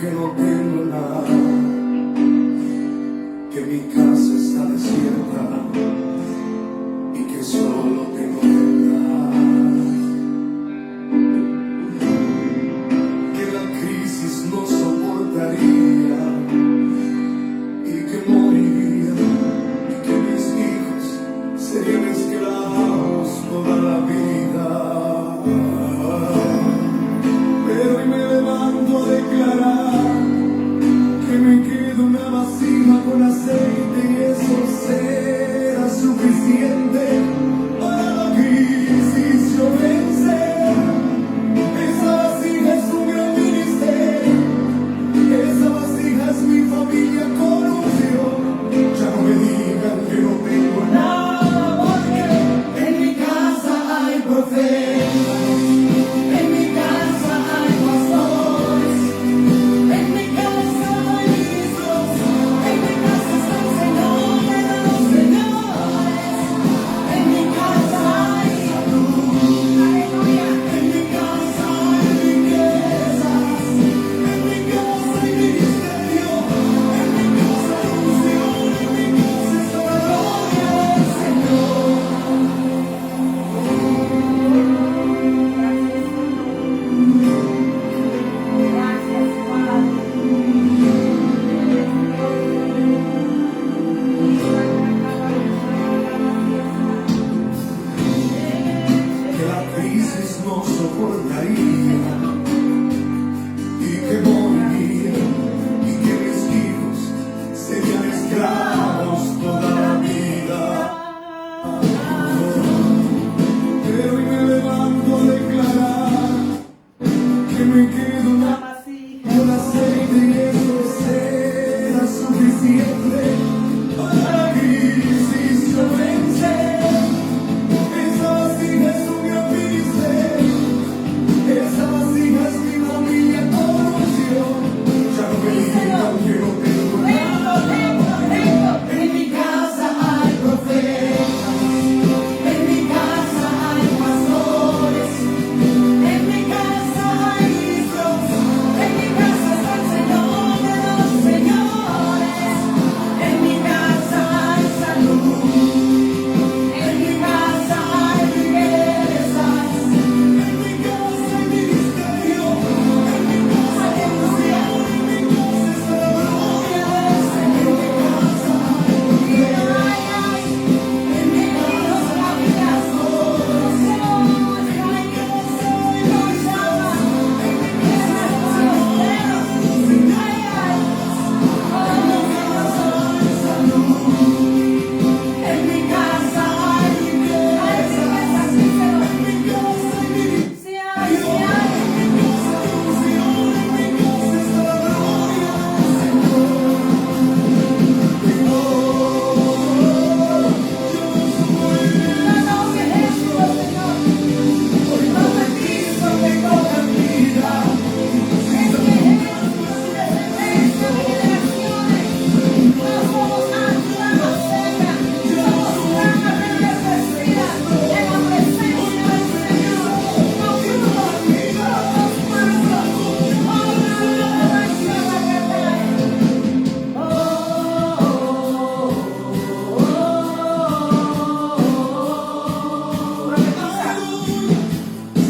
que no tengo nada, que mi casa está desierta y que solo tengo verdad, que la crisis no soportaría y que moriría y que mis hijos serían esclavos toda la vida. Pero hoy me levanto a declarar que me queda una vasija con aceite y eso será suficiente para la crisis yo vencer. Esa vasija es un gran ministerio, esa vasija es mi familia con unción. Ya no me digan que no tengo nada, porque en mi casa hay profetas. No soportaría y que moriría y que mis hijos serían esclavos toda la vida. Pero hoy me levanto a declarar que me quedo una vasija con aceite y eso será suficiente para la crisis yo vencer. Esa vasija es un gran ministerio, esa vasija es mi familia con unción. Ya no me digan que no tengo nada. En mi casa hay profetas, en mi casa hay pastores, en mi casa hay ministros, en mi casa está el Señor de los señores, en mi casa hay salud, en mi casa hay riquezas, en mi casa hay ministerio, en mi casa hay unción, en mi casa está la gloria del Señor. En mi casa hay riquezas, en mi casa hay adoración, en mi casa hay danza, en mi casa hay salud, en mi casa hay salud, en mi casa hay riquezas, en mi casa hay ministerio, en mi casa hay unción, en mi casa está la gloria del Señor.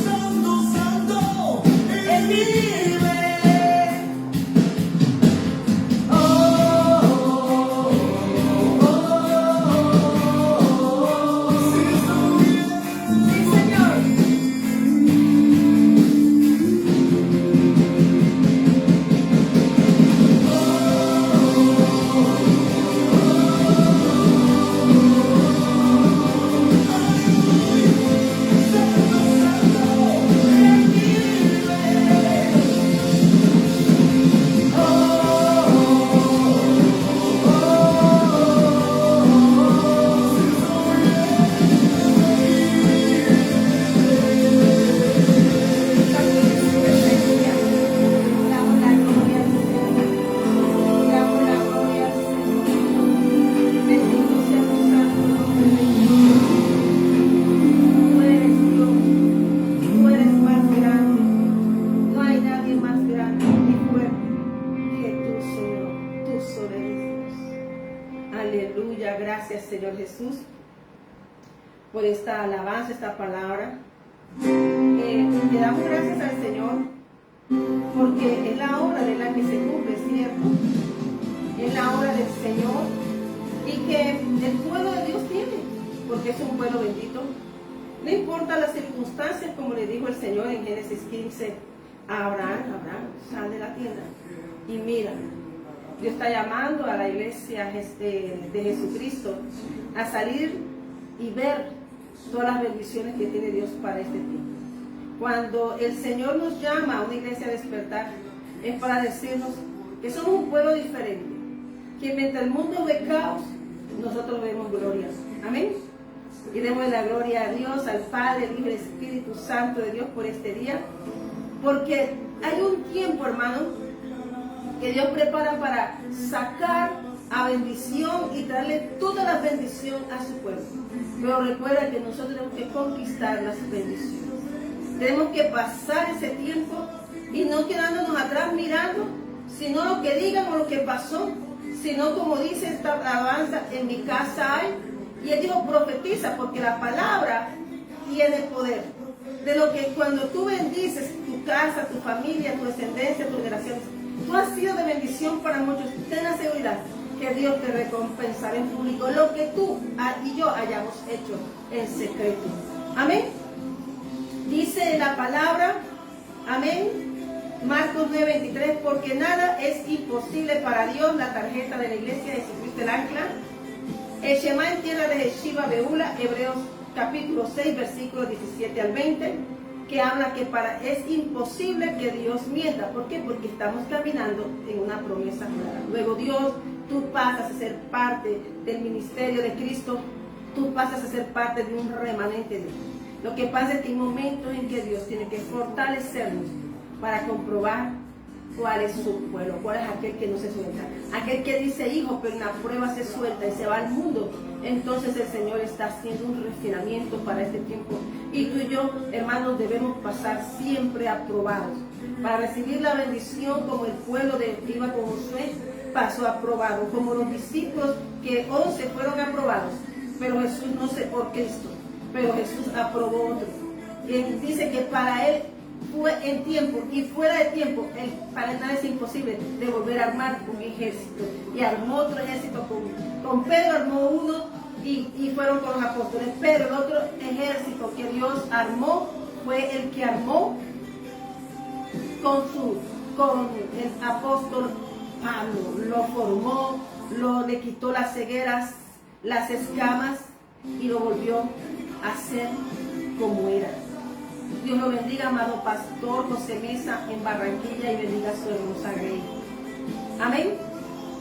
Santo, Santo, en mi Señor Jesús por esta alabanza, esta palabra. Le damos gracias al Señor porque es la obra de la que se cumple, ¿cierto? Es la obra del Señor y que el pueblo de Dios tiene, porque es un pueblo bendito. No importa las circunstancias, como le dijo el Señor en Génesis 15 a Abraham: sal de la tienda y mira. Dios está llamando a la iglesia de Jesucristo a salir y ver todas las bendiciones que tiene Dios para este tiempo. Cuando el Señor nos llama a una iglesia a despertar, es para decirnos que somos un pueblo diferente, que mientras el mundo ve caos, nosotros vemos gloria. Amén. Y demos la gloria a Dios, al Padre, al Hijo y al Espíritu Santo de Dios por este día, porque hay un tiempo, hermano, que Dios prepara para sacar a bendición y darle toda la bendición a su pueblo. Pero recuerda que nosotros tenemos que conquistar las bendiciones. Tenemos que pasar ese tiempo y no quedándonos atrás mirando, sino lo que digan o lo que pasó, sino como dice esta alabanza: en mi casa hay. Y él dijo: profetiza, porque la palabra tiene poder. De lo que cuando tú bendices tu casa, tu familia, tu descendencia, tus generaciones, tú has sido de bendición para muchos. Ten la seguridad que Dios te recompensará en público lo que tú y yo hayamos hecho en secreto. Amén. Dice la palabra, amén, Marcos 9:23, porque nada es imposible para Dios. La tarjeta de la iglesia de Jesucristo el Ancla. El Shema en tierra de Yeshiva Beula, Hebreos capítulo 6, versículos 17 al 20, que habla que es imposible que Dios mienta. ¿Por qué? Porque estamos caminando en una promesa clara. Luego Dios, tú pasas a ser parte del ministerio de Cristo, tú pasas a ser parte de un remanente de Dios. Lo que pasa es que hay momentos en que Dios tiene que fortalecernos para comprobar cuál es su pueblo, cuál es aquel que no se suelta. Aquel que dice: hijo, pero en la prueba se suelta y se va al mundo. Entonces el Señor está haciendo un refinamiento para este tiempo. Y tú y yo, hermanos, debemos pasar siempre aprobados para recibir la bendición, como el pueblo de iba con Josué, pasó aprobado, como los discípulos que 11 fueron aprobados, pero Jesús no sé por Cristo, pero Jesús aprobó otro. Y él dice que para él fue en tiempo y fuera de tiempo, para él nada es imposible, de volver a armar un ejército. Y armó otro ejército con Pedro, armó uno y fueron con los apóstoles. Pero el otro ejército que Dios armó fue el que armó con el apóstol Pablo. Lo formó, le quitó las cegueras, las escamas y lo volvió a ser como era. Dios lo bendiga, amado pastor José Mesa en Barranquilla, y bendiga a su hermosa Grey. Amén.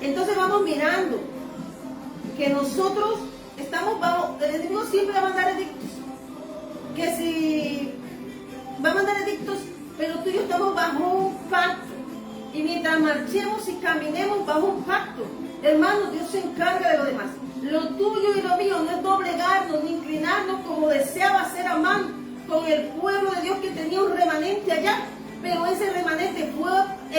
Entonces vamos mirando que nosotros estamos bajo, el enemigo siempre va a mandar edictos. Que si va a mandar edictos, pero tú y yo estamos bajo un pacto. Y mientras marchemos y caminemos bajo un pacto, hermanos, Dios se encarga de lo demás. Lo tuyo y lo mío no es doblegarnos ni inclinarnos como deseaba hacer Amán con el pueblo de Dios, que tenía un remanente allá, pero ese remanente fue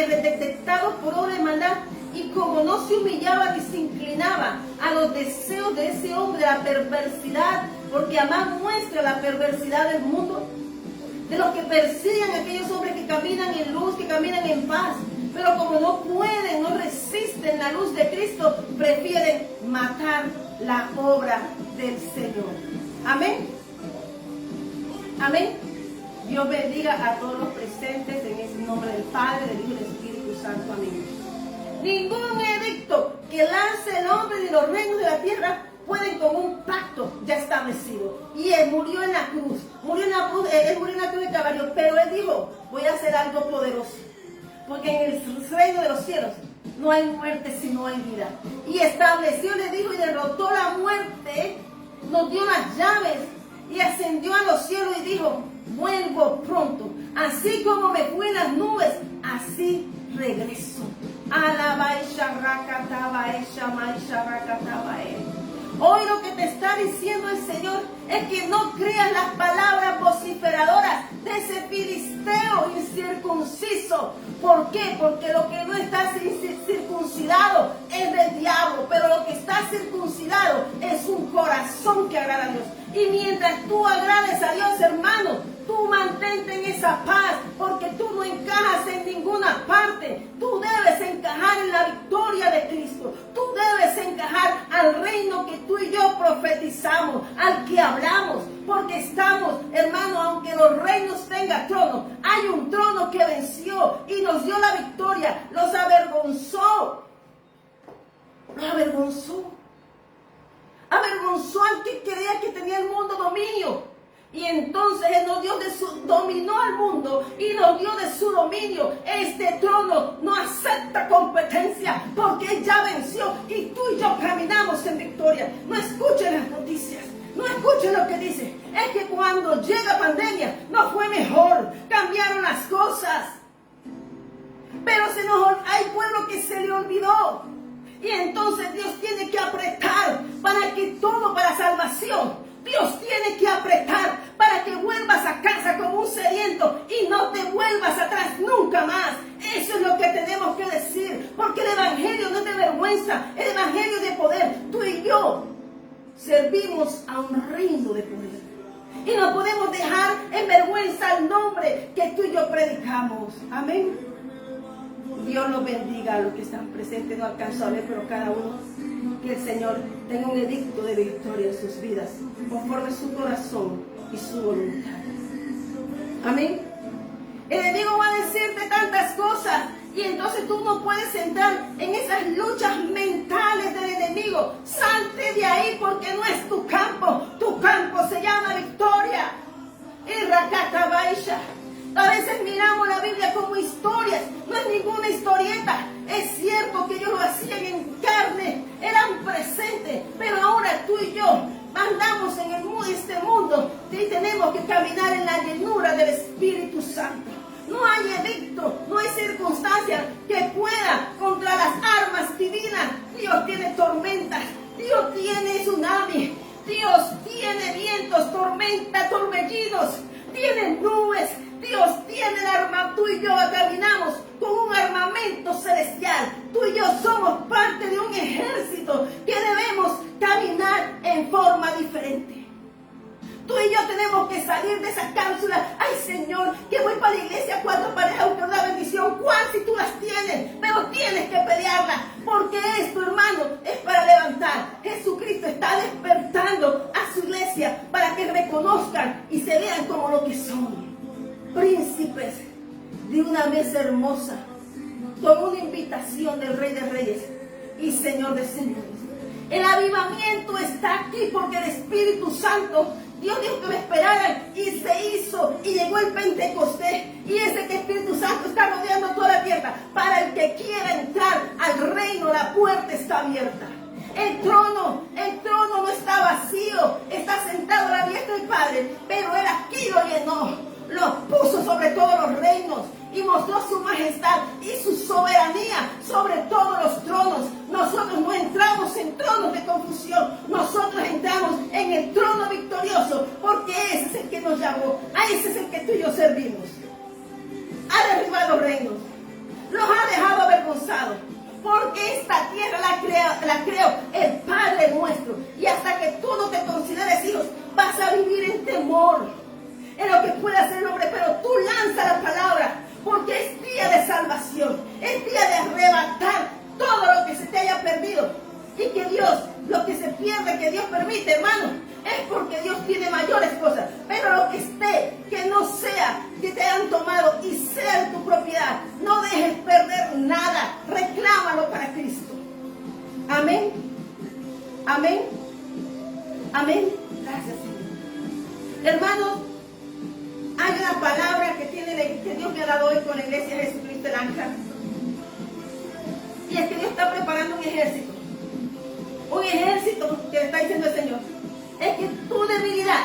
detectado por obra de maldad, y como no se humillaba ni se inclinaba a los deseos de ese hombre, la perversidad, porque Amán muestra la perversidad del mundo, de los que persiguen a aquellos hombres que caminan en luz, que caminan en paz, pero como no pueden, no resisten la luz de Cristo, prefieren matar la obra del Señor. Amén. Amén. Dios bendiga a todos los presentes en el nombre del Padre, del Hijo y del Espíritu Santo. Amén. Ningún edicto que lance el hombre de los reinos de la tierra pueden con un pacto ya establecido. Y él murió en la cruz. Él murió en la cruz de Calvario, pero él dijo: voy a hacer algo poderoso. Porque en el reino de los cielos no hay muerte sino hay vida. Y estableció, le dijo, y derrotó la muerte, nos dio las llaves y ascendió a los cielos y dijo: vuelvo pronto. Así como me fui en las nubes, así regreso. Hoy lo que te está diciendo el Señor es que no creas las palabras vociferadoras de ese filisteo incircunciso. ¿Por qué? Porque lo que no está circuncidado es del diablo, pero lo que está circuncidado es un corazón que agrada a Dios. Y mientras tú agrades a Dios, hermano, tú mantente en esa paz, porque tú no encajas en ninguna parte. Tú debes encajar en la victoria de Cristo. Tú debes encajar al reino que tú y yo profetizamos, al que hablamos, porque estamos, hermano, aunque los reinos tengan trono, hay un trono que venció y nos dio la victoria. Los avergonzó. Los avergonzó. Avergonzó al que creía que tenía el mundo dominio. Y entonces Él nos dio dominó al mundo y nos dio de su dominio. Este trono no acepta competencia porque Él ya venció y tú y yo caminamos en victoria. No escuchen las noticias, no escuchen lo que dice. Es que cuando llega pandemia no fue mejor, cambiaron las cosas. Pero hay pueblo que se le olvidó. Y entonces Dios tiene que apretar para que todo para salvación. Dios tiene que apretar para que vuelvas a casa como un sediento y no te vuelvas atrás nunca más. Eso es lo que tenemos que decir, porque el evangelio no es de vergüenza, el evangelio de poder. Tú y yo servimos a un reino de poder y no podemos dejar en vergüenza el nombre que tú y yo predicamos. Amén. Dios los bendiga a los que están presentes, no alcanzo a ver, pero cada uno, que el Señor tenga un edicto de victoria en sus vidas, conforme su corazón y su voluntad. Amén. El enemigo va a decirte tantas cosas y entonces tú no puedes entrar en esas luchas mentales del enemigo. Salte de ahí porque no es tu campo se llama victoria. Y Rakatabaisha. A veces miramos la Biblia como historias, no es ninguna historieta. Es cierto que ellos lo hacían en carne, eran presentes, pero ahora tú y yo andamos en este mundo y tenemos que caminar en la llenura del Espíritu Santo. No hay edicto, no hay circunstancia que pueda contra las armas divinas. Dios tiene tormentas, Dios tiene tsunami, Dios tiene vientos, tormentas, torbellinos, tiene nubes. Dios tiene el arma, tú y yo caminamos con un armamento celestial. Tú y yo somos parte de un ejército que debemos caminar en forma diferente. Tú y yo tenemos que salir de esa cápsula. Ay, Señor, que voy para la iglesia 4 parejas, una bendición. ¿Cuál si tú las tienes? Pero tienes que pelearlas, porque esto, hermano, es para levantar. Jesucristo está despertando a su iglesia para que reconozcan y se vean como lo que son. Príncipes de una mesa hermosa, con una invitación del Rey de Reyes y Señor de Señores. El avivamiento está aquí porque el Espíritu Santo, Dios dijo que me esperaran y se hizo y llegó el Pentecostés. Y ese que Espíritu Santo está rodeando toda la tierra. Para el que quiera entrar al reino, la puerta está abierta. El trono no está vacío, está sentado a la diestra del Padre, pero Él aquí lo llenó. Los puso sobre todos los reinos y mostró su majestad y su soberanía sobre todos los tronos. Nosotros no entramos en tronos de confusión, nosotros entramos en el trono victorioso, porque ese es el que nos llamó, a ese es el que tú y yo servimos. Ha derribado los reinos, los ha dejado avergonzados, porque esta tierra la creó el Padre nuestro, y hasta que tú no te consideres hijos, vas a vivir en temor. Es lo que puede hacer el hombre, pero tú lanza la palabra, porque es día de salvación, es día de arrebatar todo lo que se te haya perdido. Y que Dios, lo que se pierde, que Dios permite, hermano, es porque Dios tiene mayores cosas. Pero lo que esté, que no sea que te hayan tomado y sea de tu propiedad, no dejes perder nada, reclámalo para Cristo. Amén, amén, amén. Gracias, Señor. Hermanos, hay una palabra que Dios me ha dado hoy con la iglesia de Jesucristo el Ancla. Y es que Dios está preparando un ejército. Un ejército que le está diciendo el Señor. Es que tu debilidad,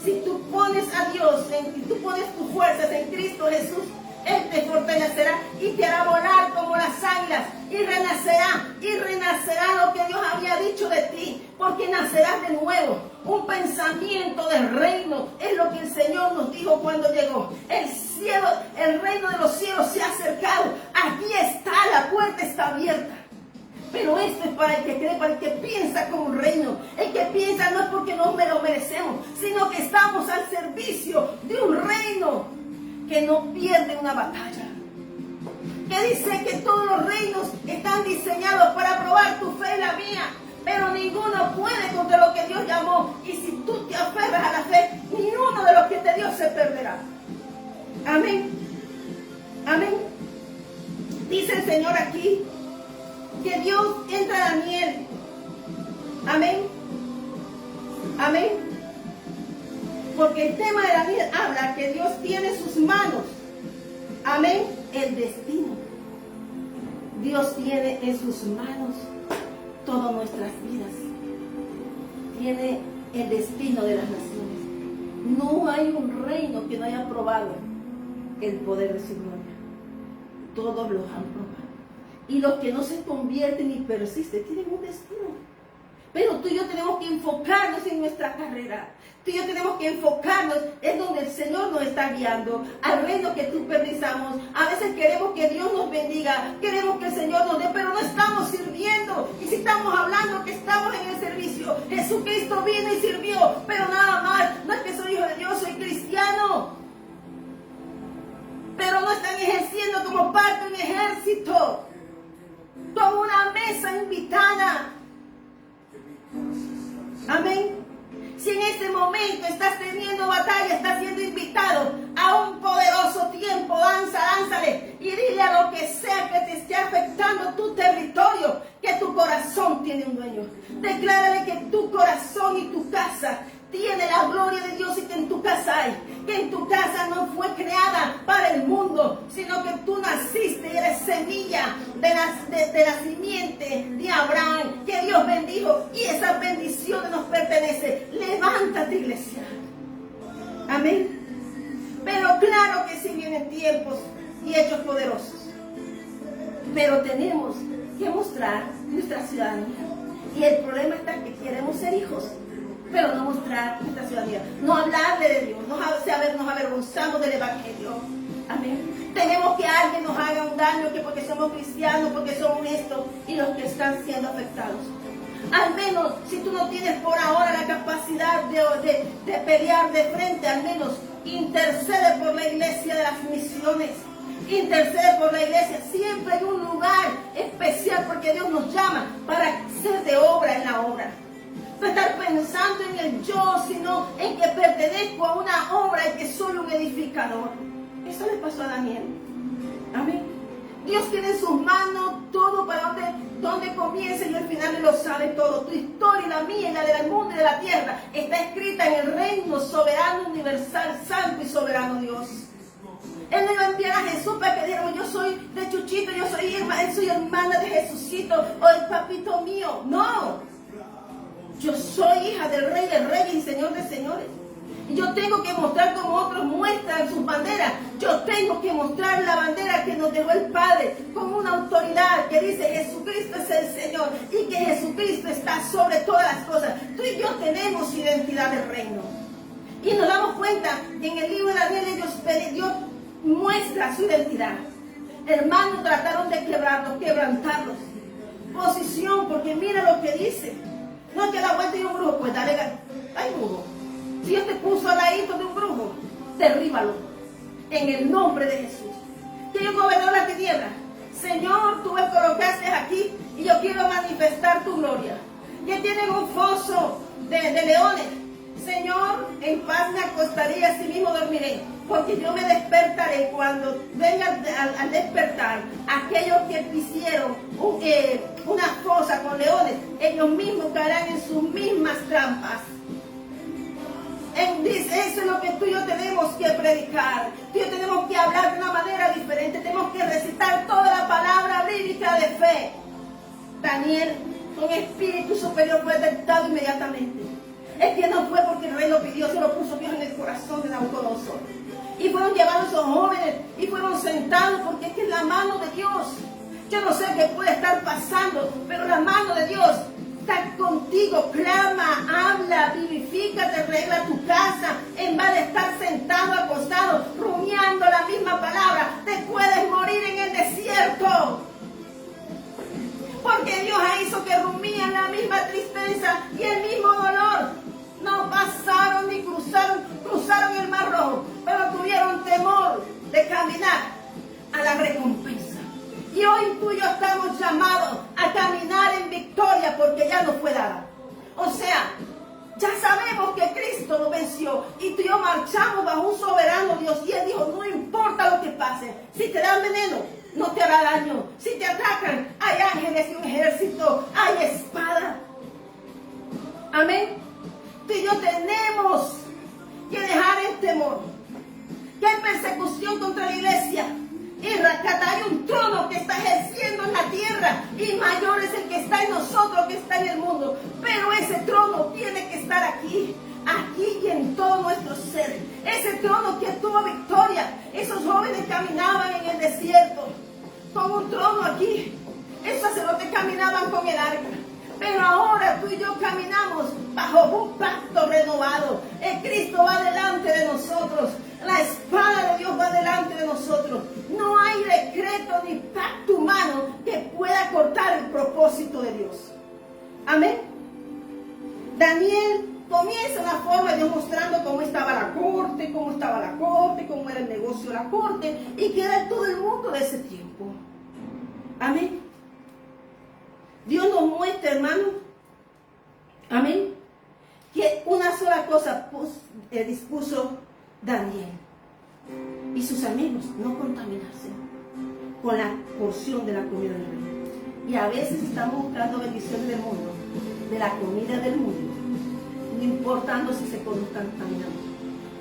si tú pones a Dios, si tú pones tus fuerzas en Cristo Jesús, Él te fortalecerá y te hará volar como las águilas y renacerá lo que Dios había dicho de ti, porque nacerás de nuevo. Un pensamiento del reino es lo que el Señor nos dijo cuando llegó. El cielo, el reino de los cielos se ha acercado. Aquí está, la puerta está abierta. Pero esto es para el que cree, para el que piensa como un reino. El que piensa no es porque no me lo merecemos, sino que estamos al servicio de un reino que no pierde una batalla. Que dice que todos los reinos están diseñados para probar tu fe y la mía, pero ninguno puede contra lo que Dios llamó. Y si tú te aferras a la fe, ni uno de los que te dio se perderá. Amén. Amén. Dice el Señor aquí que Dios entra a Daniel. Amén. Amén. Porque el tema de Daniel habla que Dios tiene en sus manos, amén, el destino. Dios tiene en sus manos todas nuestras vidas. Tiene el destino de las naciones. No hay un reino que no haya probado el poder de su gloria. Todos los han probado. Y los que no se convierten y persisten tienen un destino. Pero tú y yo tenemos que enfocarnos en nuestra carrera. Tú y yo tenemos que enfocarnos en donde el Señor nos está guiando, al reino que tú permisamos. A veces queremos que Dios nos bendiga, queremos que el Señor nos dé, pero no estamos sirviendo. Y si estamos hablando que estamos en el servicio, Jesucristo vino y sirvió, pero nada más. No es que soy hijo de Dios, soy cristiano, pero no están ejerciendo como parte de un ejército, como una mesa invitada. Amén. Si en este momento estás teniendo batalla, estás siendo invitado a un poderoso tiempo, lánzale y dile a lo que sea que te esté afectando tu territorio, que tu corazón tiene un dueño. Declárale que tu corazón y tu casa tiene la gloria de Dios y que en tu casa hay. Que en tu casa no fue creada para el mundo, sino que tú naciste y eres semilla de la simiente de Abraham, que Dios bendijo y esas bendiciones nos pertenecen. Levántate, iglesia. Amén. Pero claro que sí vienen tiempos y hechos poderosos. Pero tenemos que mostrar nuestra ciudadanía. Y el problema está que queremos ser hijos, pero no mostrar nuestra ciudadanía, no hablarle de Dios, nos avergonzamos del Evangelio. Amén. Tenemos que alguien nos haga un daño, que porque somos cristianos, porque somos esto, y los que están siendo afectados. Al menos, si tú no tienes por ahora la capacidad de pelear de frente, al menos intercede por la iglesia de las misiones. Intercede por la iglesia. Siempre hay un lugar especial porque Dios nos llama para ser de obra en la obra. No estar pensando en el yo, sino en que pertenezco a una obra y que soy un edificador. Eso le pasó a Daniel. Amén. Dios tiene en sus manos todo para donde comienza y al final Él lo sabe todo. Tu historia y la mía y la del mundo y de la tierra está escrita en el reino soberano, universal, santo y soberano Dios. Él no iba a enviar a Jesús para que diéramos, yo soy de Chuchito, yo soy hermana de Jesucito o el papito mío. No. Yo soy hija del Rey de Reyes y Señor de Señores. Y yo tengo que mostrar como otros muestran sus banderas. Yo tengo que mostrar la bandera que nos dejó el Padre como una autoridad que dice Jesucristo es el Señor y que Jesucristo está sobre todas las cosas. Tú y yo tenemos identidad del reino. Y nos damos cuenta que en el libro de Daniel Dios muestra su identidad. Hermanos, trataron de quebrantarlos. Posición, porque mira lo que dice. No es que la vuelta de un brujo, pues dale, ay brujo. Si Dios te puso al ladito de un brujo, derríbalo. En el nombre de Jesús. Que yo gobernó la tiniebla. Señor, tú me colocaste aquí y yo quiero manifestar tu gloria. Que tienen un foso de leones. Señor, en paz me acostaré y así mismo dormiré. Porque yo me despertaré cuando venga al despertar aquellos que hicieron una fosa con leones, ellos mismos caerán en sus mismas trampas. Dice, eso es lo que tú y yo tenemos que predicar. Tú y yo tenemos que hablar de una manera diferente. Tenemos que recitar toda la palabra bíblica de fe. Daniel, con espíritu superior, fue detectado inmediatamente. Es que no fue porque el rey lo pidió, se lo puso Dios en el corazón de Nabucodonosor. Y fueron llevados esos jóvenes y fueron sentados porque es que es la mano de Dios. Yo no sé qué puede estar pasando, pero la mano de Dios está contigo. Clama, habla, vivifícate, arregla tu casa. En vez de estar sentado, acostado, rumiando la misma palabra, te puedes morir en el desierto. Porque Dios hizo que rumíen la misma tristeza y el mismo dolor. No pasaron ni cruzaron el Mar Rojo, pero tuvieron temor de caminar a la recompensa. Y hoy tú y yo estamos llamados a caminar en victoria porque ya nos fue dada. O sea, ya sabemos que Cristo nos venció y tú y yo marchamos bajo un soberano Dios. Y Él dijo, no importa lo que pase, si te dan veneno, no te hará daño. Si te atacan, hay ángeles y un ejército, hay espada. Amén. Tú y yo tenemos que dejar el temor. Que hay persecución contra la iglesia. Y hay un trono que está ejerciendo en la tierra y mayor es el que está en nosotros que está en el mundo. Pero ese trono tiene que estar aquí y en todo nuestro ser. Ese trono que tuvo victoria. Esos jóvenes caminaban en el desierto con un trono aquí. Esos sacerdotes caminaban con el arca. Pero ahora tú y yo caminamos bajo un pacto renovado. El Cristo va delante de nosotros. La espada de Dios va delante de nosotros. No hay decreto ni pacto humano que pueda cortar el propósito de Dios. Amén. Daniel comienza la forma de Dios mostrando cómo estaba la corte, cómo era el negocio de la corte y que era todo el mundo de ese tiempo. Amén. Dios nos muestra, hermano, amén, que una sola cosa dispuso Daniel y sus amigos: no contaminarse con la porción de la comida del rey. Y a veces estamos buscando bendiciones del mundo, de la comida del mundo, no importando si se contaminando.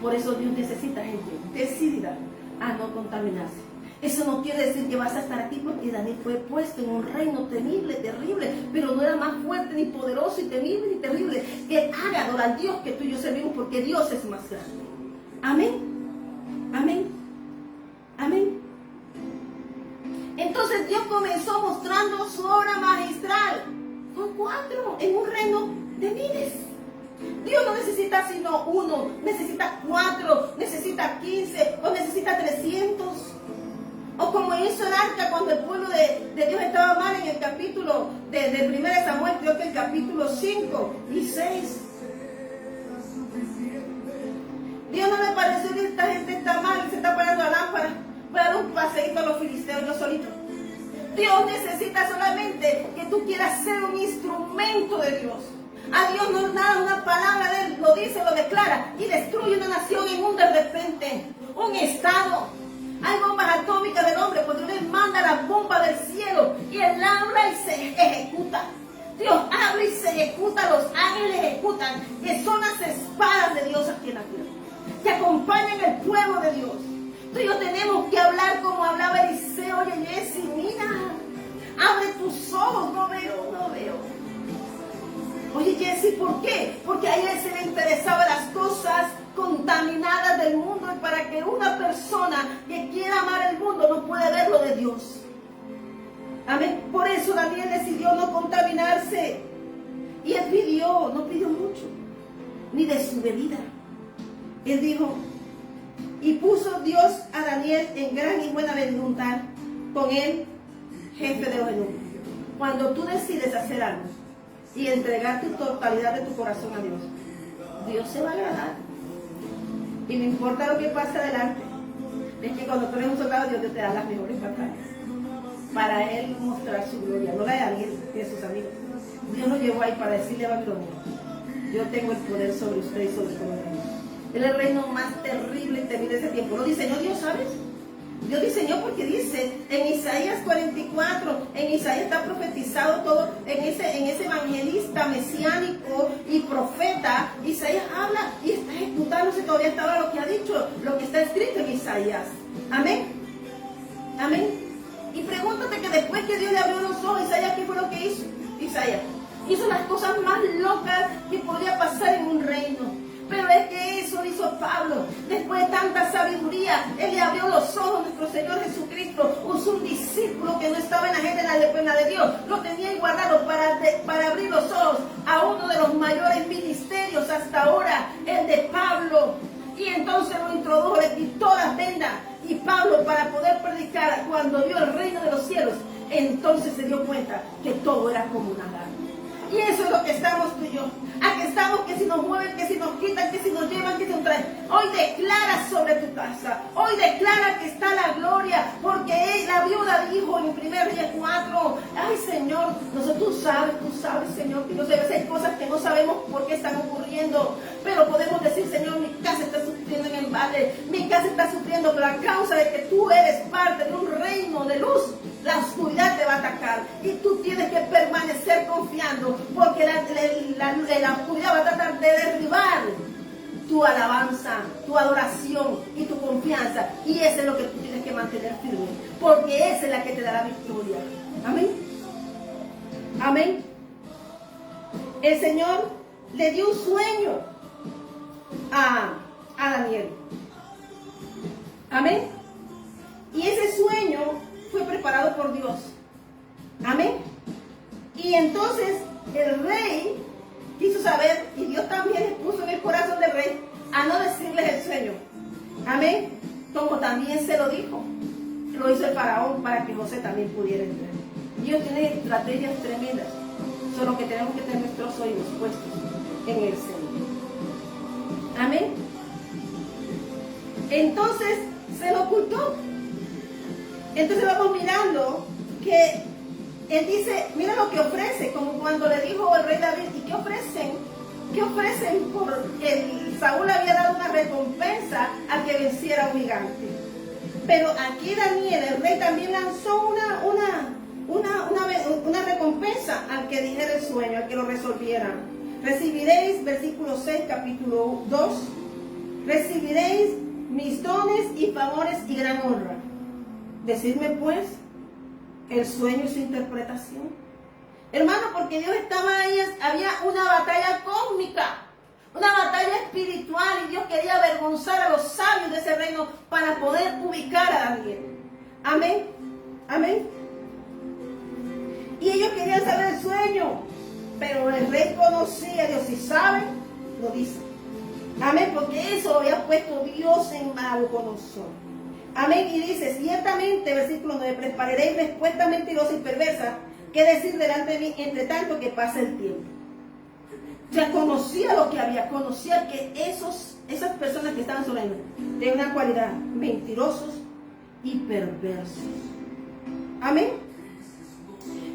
Por eso Dios necesita gente decidida a no contaminarse. Eso no quiere decir que vas a estar aquí, porque Daniel fue puesto en un reino temible, terrible, pero no era más fuerte, ni poderoso, y temible, ni terrible que haga adorar al Dios que tú y yo servimos, porque Dios es más grande. Amén. Amén. Amén. Entonces Dios comenzó mostrando su obra magistral. Son 4 en un reino de miles. Dios no necesita sino 1, necesita 4, necesita 15 o necesita 300. O como hizo el arca cuando el pueblo de Dios estaba mal en el capítulo de 1 Samuel, creo que el capítulo 5 y 6. Dios no le pareció que esta gente está mal y se está parando la lámpara. Voy a dar un paseíto a los filisteos yo solito. Dios necesita solamente que tú quieras ser un instrumento de Dios. A Dios no nada, una palabra de Él lo dice, lo declara y destruye una nación en un de repente, un estado. Hay bombas atómicas del hombre cuando Dios manda la bomba del cielo y Él habla y se ejecuta. Dios habla y se ejecuta, los ángeles ejecutan, que son las espadas de Dios aquí en la tierra, que acompañan el pueblo de Dios. Tú y yo tenemos que hablar como hablaba Eliseo. Oye, Jessy, mira, abre tus ojos, no veo. Oye, Jessy, ¿por qué? Porque a él se le interesaban las cosas contaminadas del mundo, y para que una persona que quiera amar el mundo no puede ver lo de Dios. Amén. Por eso Daniel decidió no contaminarse. Y él no pidió mucho, ni de su bebida. Él dijo, y puso Dios a Daniel en gran y buena voluntad con él, jefe de los eunucos. Cuando tú decides hacer algo y entregar tu totalidad de tu corazón a Dios, Dios se va a agradar. Y no importa lo que pase adelante, es que cuando tú eres un soldado, Dios te da las mejores batallas para Él mostrar su gloria, no la de alguien, de sus amigos. Dios nos llevó ahí para decirle a Babilonia: yo tengo el poder sobre usted y sobre todo el reino. Él es el reino más terrible y temible de ese tiempo. Lo diseñó Dios, ¿sabes? Dios diseñó, porque dice en Isaías 44, en Isaías está profetizado todo, en ese evangelista mesiánico y profeta, Isaías habla y está ejecutándose todavía hasta ahora lo que ha dicho, lo que está escrito en Isaías. Amén. Amén. Y pregúntate que después que Dios le abrió los ojos a Isaías, ¿qué fue lo que hizo? Isaías hizo las cosas más locas que podía pasar en un reino. Pero es que eso hizo Pablo. Después de tanta sabiduría, él le abrió los ojos a nuestro Señor Jesucristo. Usó un discípulo que no estaba en la agenda de pena de Dios. Lo tenía guardado para abrir los ojos a uno de los mayores ministerios hasta ahora, el de Pablo. Y entonces lo introdujo, le quitó las vendas. Y Pablo, para poder predicar, cuando vio el reino de los cielos, entonces se dio cuenta que todo era como una gana. Y eso es lo que estamos tú y yo. Aquí estamos, que si nos mueven, que si nos quitan, que si nos llevan, que si nos traen. Hoy declara sobre tu casa. Hoy declara que está la gloria. Porque la viuda dijo en 1 Reyes 4, ay Señor, tú sabes Señor, que no sé, hay cosas que no sabemos por qué están ocurriendo. Pero podemos decir, Señor, mi casa está sufriendo en el valle. Mi casa está sufriendo por la causa de que tú eres parte de un reino de luz. La oscuridad te va a atacar y tú tienes que permanecer confiando, porque la oscuridad va a tratar de derribar tu alabanza, tu adoración y tu confianza, y eso es lo que tú tienes que mantener firme, porque esa es la que te dará victoria. Amén. Amén. El Señor le dio un sueño a Daniel. Amén. Y ese sueño fue preparado por Dios. Amén. Y entonces el rey quiso saber, y Dios también le puso en el corazón del rey a no decirles el sueño. Amén. Como también se lo dijo. Lo hizo el faraón para que José también pudiera entrar. Dios tiene estrategias tremendas. Solo que tenemos que tener nuestros oídos puestos en el Señor. Amén. Entonces se lo ocultó. Entonces vamos mirando que él dice, mira lo que ofrece, como cuando le dijo el rey David, ¿y qué ofrecen? ¿Qué ofrecen? Porque Saúl había dado una recompensa al que venciera a un gigante. Pero aquí Daniel, el rey, también lanzó una recompensa al que dijera el sueño, al que lo resolviera. Recibiréis, versículo 6, capítulo 2, recibiréis mis dones y favores y gran honra. Decidme pues el sueño y su interpretación. Hermano, porque Dios estaba ahí, había una batalla cósmica, una batalla espiritual, y Dios quería avergonzar a los sabios de ese reino para poder ubicar a Daniel. Amén. Amén. Y ellos querían saber el sueño, pero el rey conocía a Dios, y sabe, lo dice. Amén, porque eso lo había puesto Dios en Nabucodonosor. Amén, y dice, ciertamente, versículo 9, prepararéis respuesta mentirosa y perversa, que decir delante de mí, entre tanto que pase el tiempo. Ya conocía lo que había, conocía que esas personas que estaban sobre él, de una cualidad, mentirosos y perversos. Amén.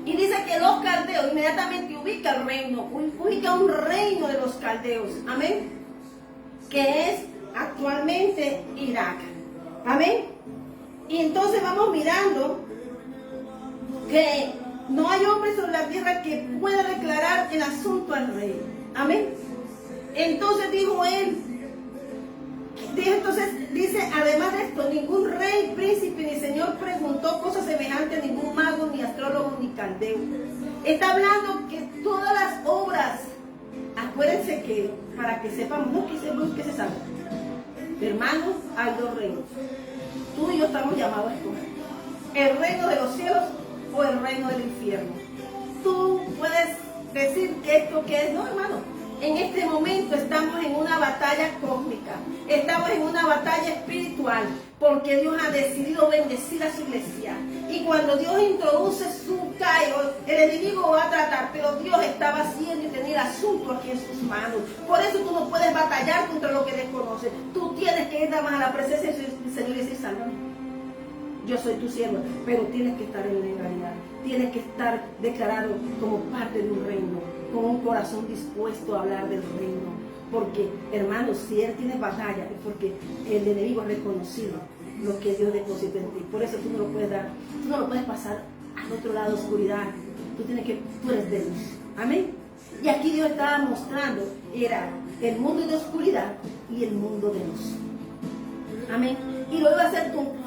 Y dice que los caldeos, inmediatamente ubica el reino, ubica un reino de los caldeos. Amén. Que es actualmente Irak. Amén. Y entonces vamos mirando que no hay hombre sobre la tierra que pueda declarar el asunto al rey. Amén. Entonces dijo él, entonces dice, además de esto, ningún rey, príncipe ni señor preguntó cosas semejantes, ningún mago, ni astrólogo, ni caldeo. Está hablando que todas las obras, acuérdense que, para que sepamos, no que se sabe. Hermanos, hay dos reinos. Tú y yo estamos llamados a escoger el reino de los cielos o el reino del infierno. Tú puedes decir que esto que es, no, hermano. En este momento estamos en una batalla cósmica, estamos en una batalla espiritual, porque Dios ha decidido bendecir a su iglesia. Y cuando Dios introduce su Kairos, el enemigo va a tratar, pero Dios estaba haciendo y tenía el asunto aquí en sus manos. Por eso tú no puedes batallar contra lo que desconoces. Tú tienes que ir nada más a la presencia del Señor y decir, sálvame. Yo soy tu siervo, pero tienes que estar en legalidad, tienes que estar declarado como parte de un reino, con un corazón dispuesto a hablar del reino. Porque, hermanos, si él tiene batalla, es porque el enemigo ha reconocido lo que Dios depositó en ti. Por eso tú no lo puedes dar, tú no lo puedes pasar al otro lado de oscuridad. Tú eres de luz. Amén. Y aquí Dios estaba mostrando, era el mundo de oscuridad y el mundo de luz. Amén. Y lo iba a hacer con 4.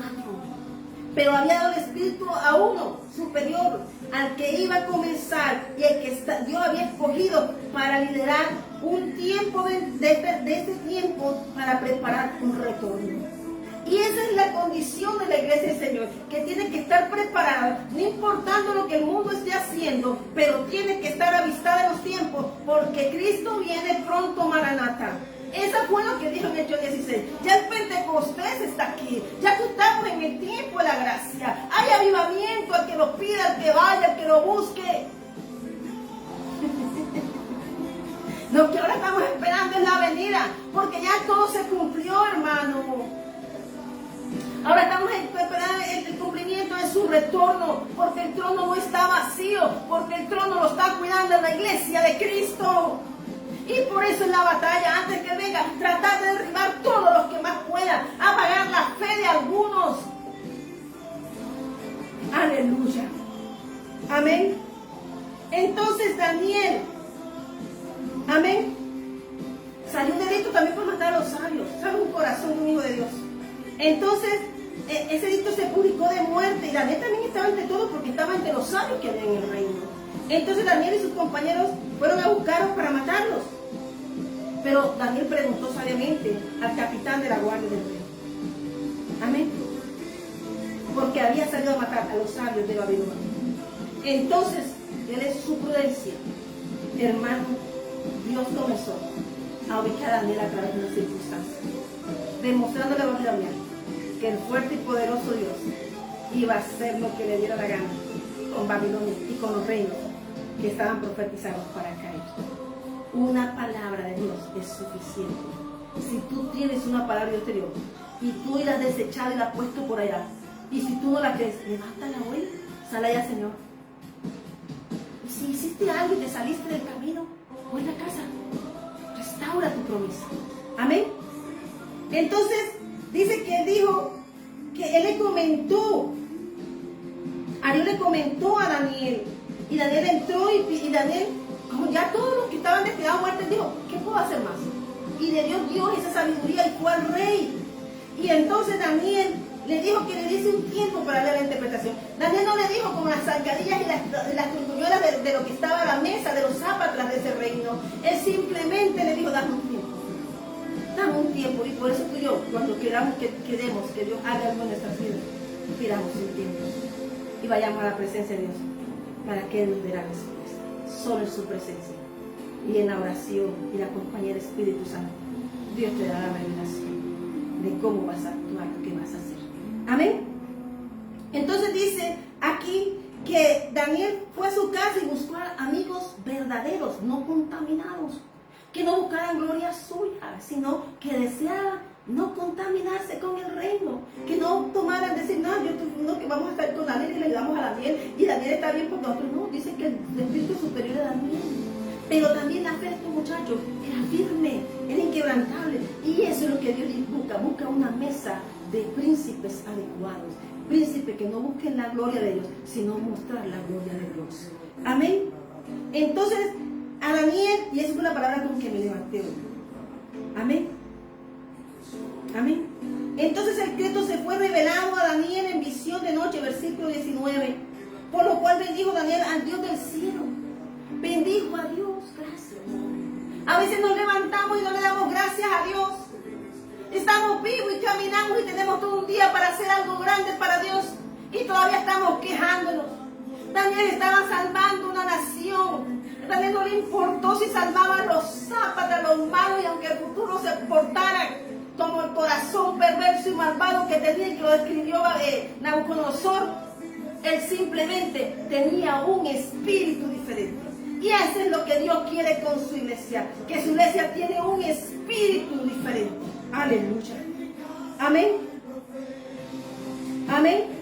pero había dado el Espíritu a uno superior, al que iba a comenzar y el que Dios había escogido para liderar un tiempo de este tiempo para preparar un retorno. Y esa es la condición de la iglesia del Señor, que tiene que estar preparada, no importando lo que el mundo esté haciendo, pero tiene que estar avistada en los tiempos, porque Cristo viene pronto, Maranatha. Eso fue lo que dijo en Hechos 16. Ya el Pentecostés está aquí. Ya que estamos en el tiempo de la gracia. Hay avivamiento, al que lo pida, al que vaya, al que lo busque. Lo que ahora estamos esperando es la venida, porque ya todo se cumplió, hermano. Ahora estamos esperando el cumplimiento de su retorno, porque el trono no está vacío, porque el trono lo está cuidando la iglesia de Cristo. Y por eso en la batalla, antes que venga, tratar de derribar todos los que más puedan, apagar la fe de algunos. Aleluya. Amén. Entonces Daniel, amén, salió un edicto también por matar a los sabios. ¿Sabe? Un corazón de un hijo de Dios. Entonces, ese edicto se publicó de muerte. Y Daniel también estaba entre todos porque estaba entre los sabios que había en el reino. Entonces Daniel y sus compañeros fueron a buscarlos para matarlos. Pero Daniel preguntó sabiamente al capitán de la guardia del rey. Amén. Porque había salido a matar a los sabios de Babilonia. Entonces, él en su prudencia, hermano, Dios comenzó a ubicar a Daniel a través de las circunstancias, demostrándole a Babilonia que el fuerte y poderoso Dios iba a hacer lo que le diera la gana con Babilonia y con los reinos que estaban profetizados para caer. Una palabra de Dios es suficiente. Si tú tienes una palabra de Dios y tú la has desechado y la has puesto por allá, y si tú no la crees, levántala hoy, sal allá, Señor. Y si hiciste algo y te saliste del camino, voy a la casa, restaura tu promesa. Amén. Entonces dice que él dijo que él le comentó, Ariel le comentó a Daniel, y Daniel entró y Daniel, como ya todos los que estaban destinados a muerte, dijo, ¿qué puedo hacer más? Y le dio Dios esa sabiduría y fue al rey. Y entonces Daniel le dijo que le diese un tiempo para leer la interpretación. Daniel no le dijo como las zancadillas y las turtuñuelas de lo que estaba a la mesa, de los zápatas de ese reino. Él simplemente le dijo, dame un tiempo. Dame un tiempo. Y por eso tú y yo, cuando queremos que Dios haga algo en nuestras vidas, pidamos un tiempo. Y vayamos a la presencia de Dios para que Él nos dé la respuesta. Solo en su presencia y en la oración y la compañía del Espíritu Santo, Dios te dará la revelación de cómo vas a actuar, qué vas a hacer. Amén. Entonces dice aquí que Daniel fue a su casa y buscó a amigos verdaderos, no contaminados, que no buscaran gloria suya, sino que deseaban no contaminarse con el reino, que no tomaran decir, no, que vamos a estar con Daniel y le ayudamos a Daniel y Daniel está bien por nosotros. No, dice que el espíritu superior de Daniel, pero también la fe de estos muchachos era firme, era inquebrantable, y eso es lo que Dios busca una mesa de príncipes adecuados, príncipes que no busquen la gloria de Dios, sino mostrar la gloria de Dios. Amén. Entonces a Daniel, y esa es una palabra con que me levanté hoy. Amén. Amén. Entonces el secreto se fue revelado a Daniel en visión de noche, versículo 19. Por lo cual bendijo Daniel al Dios del cielo. Bendijo a Dios, gracias. A veces nos levantamos y no le damos gracias a Dios. Estamos vivos y caminamos y tenemos todo un día para hacer algo grande para Dios. Y todavía estamos quejándonos. Daniel estaba salvando una nación. Daniel no le importó si salvaban los zápatas, los malos, y aunque el futuro se portaran como el corazón perverso y malvado que tenía, que lo describió Nabucodonosor, él simplemente tenía un espíritu diferente. Y eso es lo que Dios quiere con su iglesia, que su iglesia tiene un espíritu diferente. Aleluya. Amén. Amén.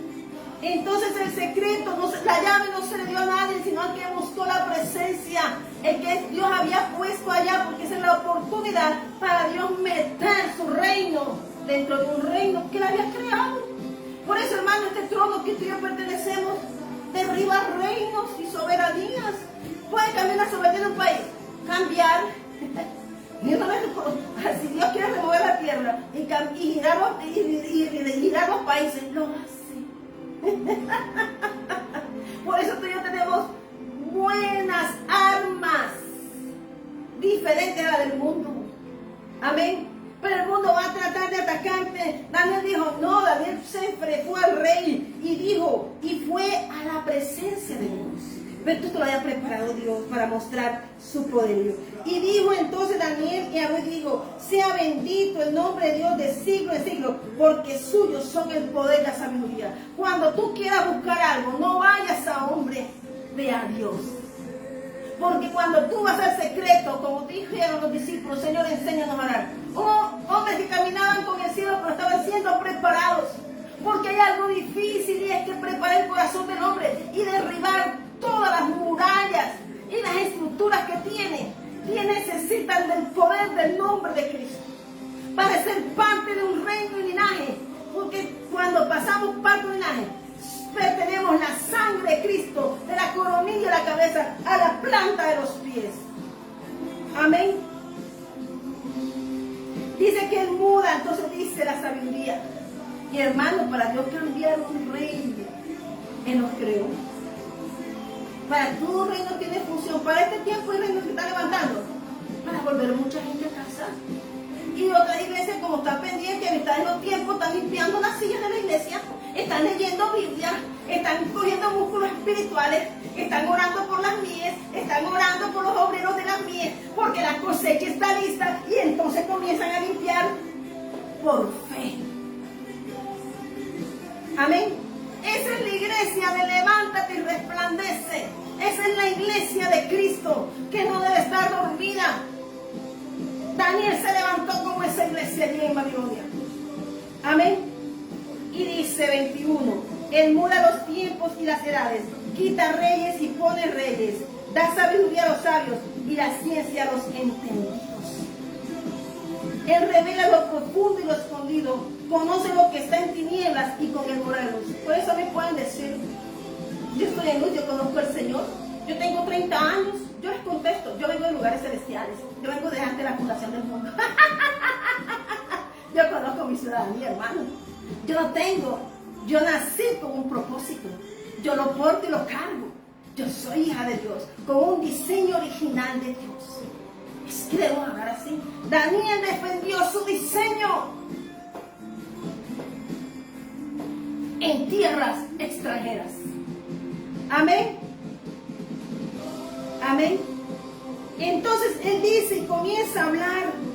Entonces el secreto, la llave no se le dio a nadie, sino al que buscó la presencia, el que Dios había puesto allá, porque esa es la oportunidad para Dios meter su reino dentro de un reino que él había creado. Por eso, hermano, este trono que tú y yo pertenecemos derriba reinos y soberanías. Puede cambiar la soberanía de un país, cambiar. Si Dios quiere remover la tierra y girar los países, lo hace. Por eso tú y yo tenemos buenas armas, diferentes a la del mundo. Amén. Pero el mundo va a tratar de atacarte. Daniel dijo, no, Daniel se fue al rey y dijo, y fue a la presencia de Dios. Pero tú te lo había preparado Dios para mostrar su poderío. Y dijo entonces Daniel y habló y dijo, sea bendito el nombre de Dios de siglo en siglo, porque suyos son el poder y la sabiduría. Cuando tú quieras buscar algo, no vayas a hombre, ve a Dios. Porque cuando tú vas al secreto, como dijeron los discípulos, Señor, enséñanos a orar. Hombres que caminaban con el cielo, pero estaban siendo preparados. Porque hay algo difícil y es que preparar el corazón del hombre y derribar todas las murallas y las estructuras que tiene. Y necesitan del poder del nombre de Cristo para ser parte de un reino y linaje. Porque cuando pasamos parte de un linaje, tenemos la sangre de Cristo, de la coronilla de la cabeza a la planta de los pies. Amén. Dice que Él muda, entonces dice la sabiduría. Y hermano, para Dios cambiar un reino, Él nos creó. Para todo reino tiene función. Para este tiempo el reino se está levantando para volver mucha gente a casa. Y otras iglesias, como están pendientes, están en los tiempos, están limpiando las sillas de la iglesia, están leyendo Biblia, están cogiendo músculos espirituales, están orando por las mies, están orando por los obreros de las mies, porque la cosecha está lista y entonces comienzan a limpiar por fe. Amén. Esa es la iglesia de levántate y resplandece. Esa es la iglesia de Cristo que no debe estar dormida. Daniel se levantó como esa iglesia allí en Babilonia. Amén. Y dice 21, Él muda los tiempos y las edades, quita reyes y pone reyes, da sabiduría a los sabios y la ciencia a los entendidos. Él revela lo profundo y lo escondido, conoce lo que está en tinieblas y con el mora de luz. Por eso me pueden decir, yo estoy en luz, yo conozco al Señor, yo tengo 30 años, yo les contesto, yo vengo de lugares celestiales, yo vengo de antes de la fundación del mundo. Yo conozco mi ciudadanía, hermano. Yo nací con un propósito, yo lo porto y lo cargo. Yo soy hija de Dios, con un diseño original de Dios. Es que debo hablar así. Daniel defendió su diseño en tierras extranjeras. Amén. Amén. Entonces él dice y comienza a hablar.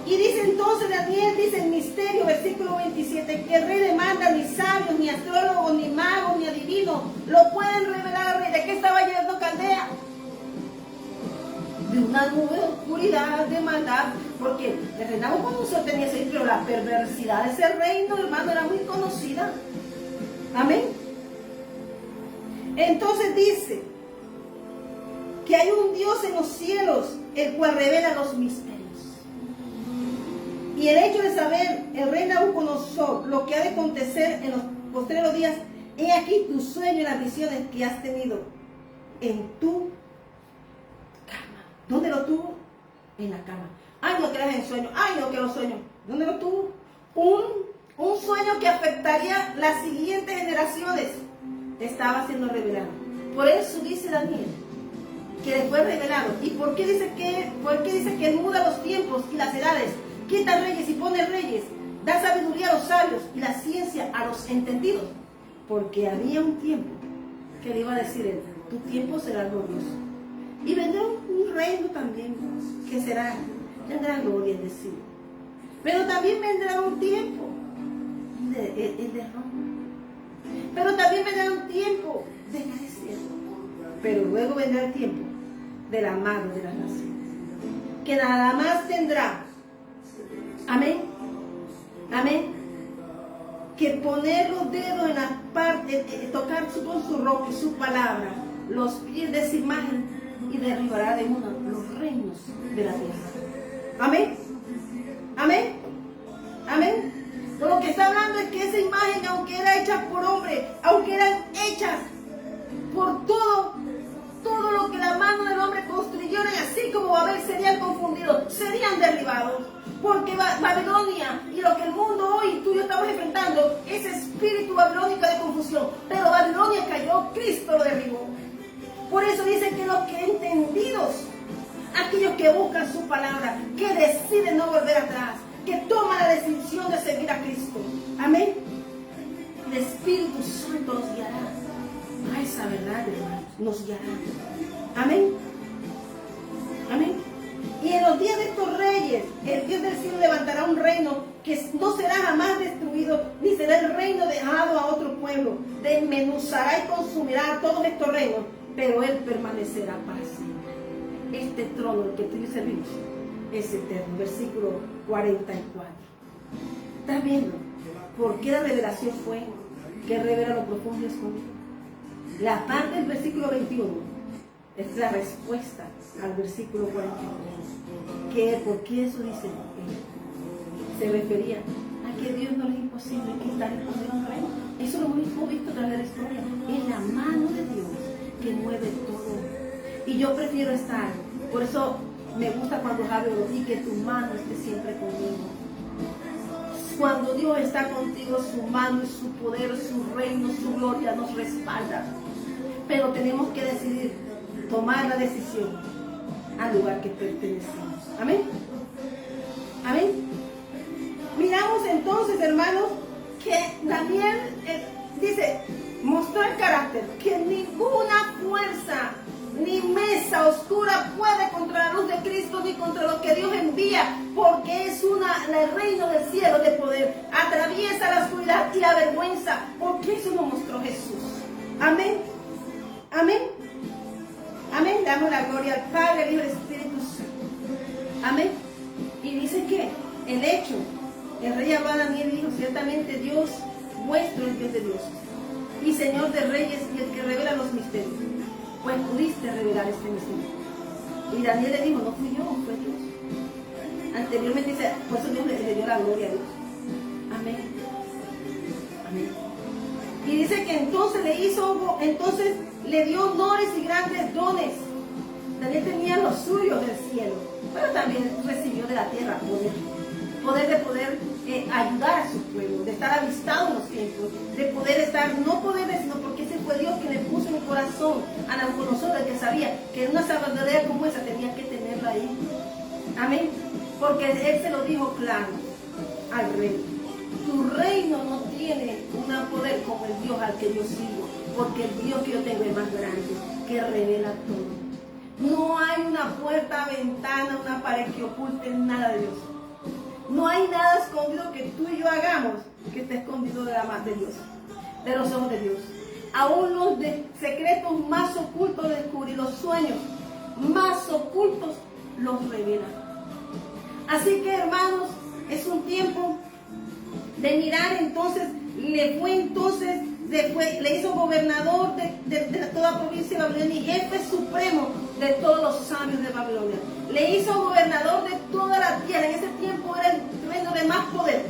Y dice entonces Daniel, dice el misterio, versículo 27, que el rey le manda ni sabios, ni astrólogos, ni magos, ni adivinos, lo pueden revelar al rey. ¿De qué estaba yendo Caldea? De una nube de oscuridad, de maldad, porque el rey Nabucodonosor tenía ese, pero la perversidad de ese reino, hermano, era muy conocida. Amén. Entonces dice que hay un Dios en los cielos, el cual revela los misterios. Y el hecho de saber, el rey Nabucodonosor, lo que ha de acontecer en los postreros días, he aquí tu sueño y las visiones que has tenido en tu cama. ¿Dónde lo tuvo? En la cama. Ay, no creas en sueño. Ay, no quiero sueño. ¿Dónde lo tuvo? Un sueño que afectaría las siguientes generaciones. Estaba siendo revelado. Por eso dice Daniel que después revelado. ¿Y por qué dice que él muda los tiempos y las edades? Quita reyes y pone reyes, da sabiduría a los sabios y la ciencia a los entendidos. Porque había un tiempo que le iba a decir él, tu tiempo será glorioso. Y vendrá un reino también que tendrá gloria en decir. Pero también vendrá un tiempo, el de Roma. Pero también vendrá un tiempo de la desierto. Pero luego vendrá el tiempo del amado de las naciones, que nada más tendrá. Amén. Amén. Que poner los dedos en la parte, tocar con su roca y su palabra, los pies de esa imagen y derribará de uno los reinos de la tierra. Amén. Amén. Amén. Por lo que está hablando es que esa imagen, aunque era hecha por hombre, aunque eran hechas por todo lo que la mano del hombre construyó, así como Babel, serían confundidos, serían derribados. Porque Babilonia y lo que el mundo hoy tú y yo estamos enfrentando es espíritu babilónico de confusión. Pero Babilonia cayó, Cristo lo derribó. Por eso dice que los que entendidos, aquellos que buscan su palabra, que deciden no volver atrás, que toman la decisión de seguir a Cristo. Amén. El Espíritu Santo nos guiará a esa verdad, hermanos. Nos guiará. Amén. Amén. Y en los días de estos reyes, el Dios del cielo levantará un reino que no será jamás destruido, ni será el reino dejado a otro pueblo. Desmenuzará y consumirá todos estos reinos, pero Él permanecerá para siempre. Este trono, el que tú y yo servimos, es eterno. Versículo 44. ¿Estás viendo? ¿Por qué la revelación fue que revela lo profundo y escondido? La parte del versículo 21 es la respuesta al versículo 43. ¿Por qué eso dice? Se refería a que a Dios no le es imposible quitar el poder a un reino. Eso lo hemos visto a través de la historia. Es la mano de Dios que mueve todo. Y yo prefiero estar, por eso me gusta cuando hablo y que tu mano esté siempre conmigo. Cuando Dios está contigo, su mano y su poder, su reino, su gloria nos respalda. Pero tenemos que decidir tomar la decisión al lugar que pertenecemos. Amén. Amén. Miramos entonces, hermanos, que Daniel dice, mostró el carácter, que ninguna fuerza ni mesa oscura puede contra la luz de Cristo ni contra lo que Dios envía, porque es el reino del cielo de poder. Atraviesa la oscuridad y la vergüenza, porque eso lo mostró Jesús. Amén. Amén. Amén. Damos la gloria al Padre, al Hijo y al Espíritu Santo. Amén. Y dice que el hecho, el rey habló a Daniel y dijo, ciertamente Dios vuestro es Dios de dioses y Señor de reyes y el que revela los misterios. Pues pudiste revelar este misterio. Y Daniel le dijo, no fui yo, fue Dios. Anteriormente dice, por eso Dios le dio la gloria a Dios. Amén. Amén. Y dice que entonces le dio honores y grandes dones. Daniel tenía los suyos del cielo, pero también recibió de la tierra poder de poder ayudar a su pueblo, de estar avistado en los tiempos, de poder estar, no poder, sino porque ese fue Dios que le puso en el corazón a Nabucodonosor, que sabía que una sabiduría como esa tenía que tenerla ahí. Amén. Porque él se lo dijo claro al rey. Tu reino no tiene un poder como el Dios al que yo sigo, porque el Dios que yo tengo es más grande, que revela todo. No hay una puerta, ventana, una pared que oculte nada de Dios. No hay nada escondido que tú y yo hagamos que esté escondido de la mano de Dios, de los ojos de Dios. Aún los secretos más ocultos descubrir, los sueños más ocultos los revela. Así que, hermanos, es un tiempo de mirar. Entonces le hizo gobernador de toda provincia de Babilonia y jefe supremo de todos los sabios de Babilonia. Le hizo gobernador de toda la tierra. En ese tiempo era el reino de más poder.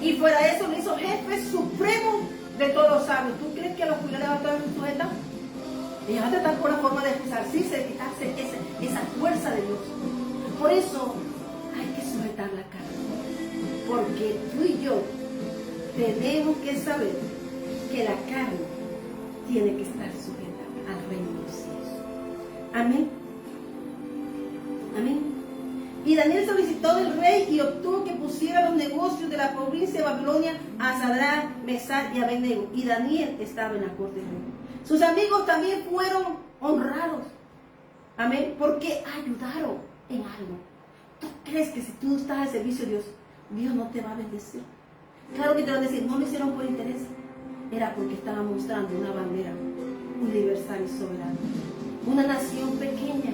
Y fuera de eso le hizo jefe supremo de todos los sabios. ¿Tú crees que los pulgares van a estar sujetas? Ellos van a tratar por la forma de resarcirse, quitarse esa fuerza de Dios. Por eso hay que sujetar la carne. Porque tú y yo tenemos que saber que la carne tiene que estar sujeta al reino de los cielos. Amén. Amén. Y Daniel solicitó del rey y obtuvo que pusiera los negocios de la provincia de Babilonia a Sadrach, Mesach y Abednego. Y Daniel estaba en la corte del rey. Sus amigos también fueron honrados. Amén. Porque ayudaron en algo. ¿Tú crees que si tú estás al servicio de Dios, Dios no te va a bendecir? Claro que te va a decir, no lo hicieron por interés. Era porque estaba mostrando una bandera universal y soberana. Una nación pequeña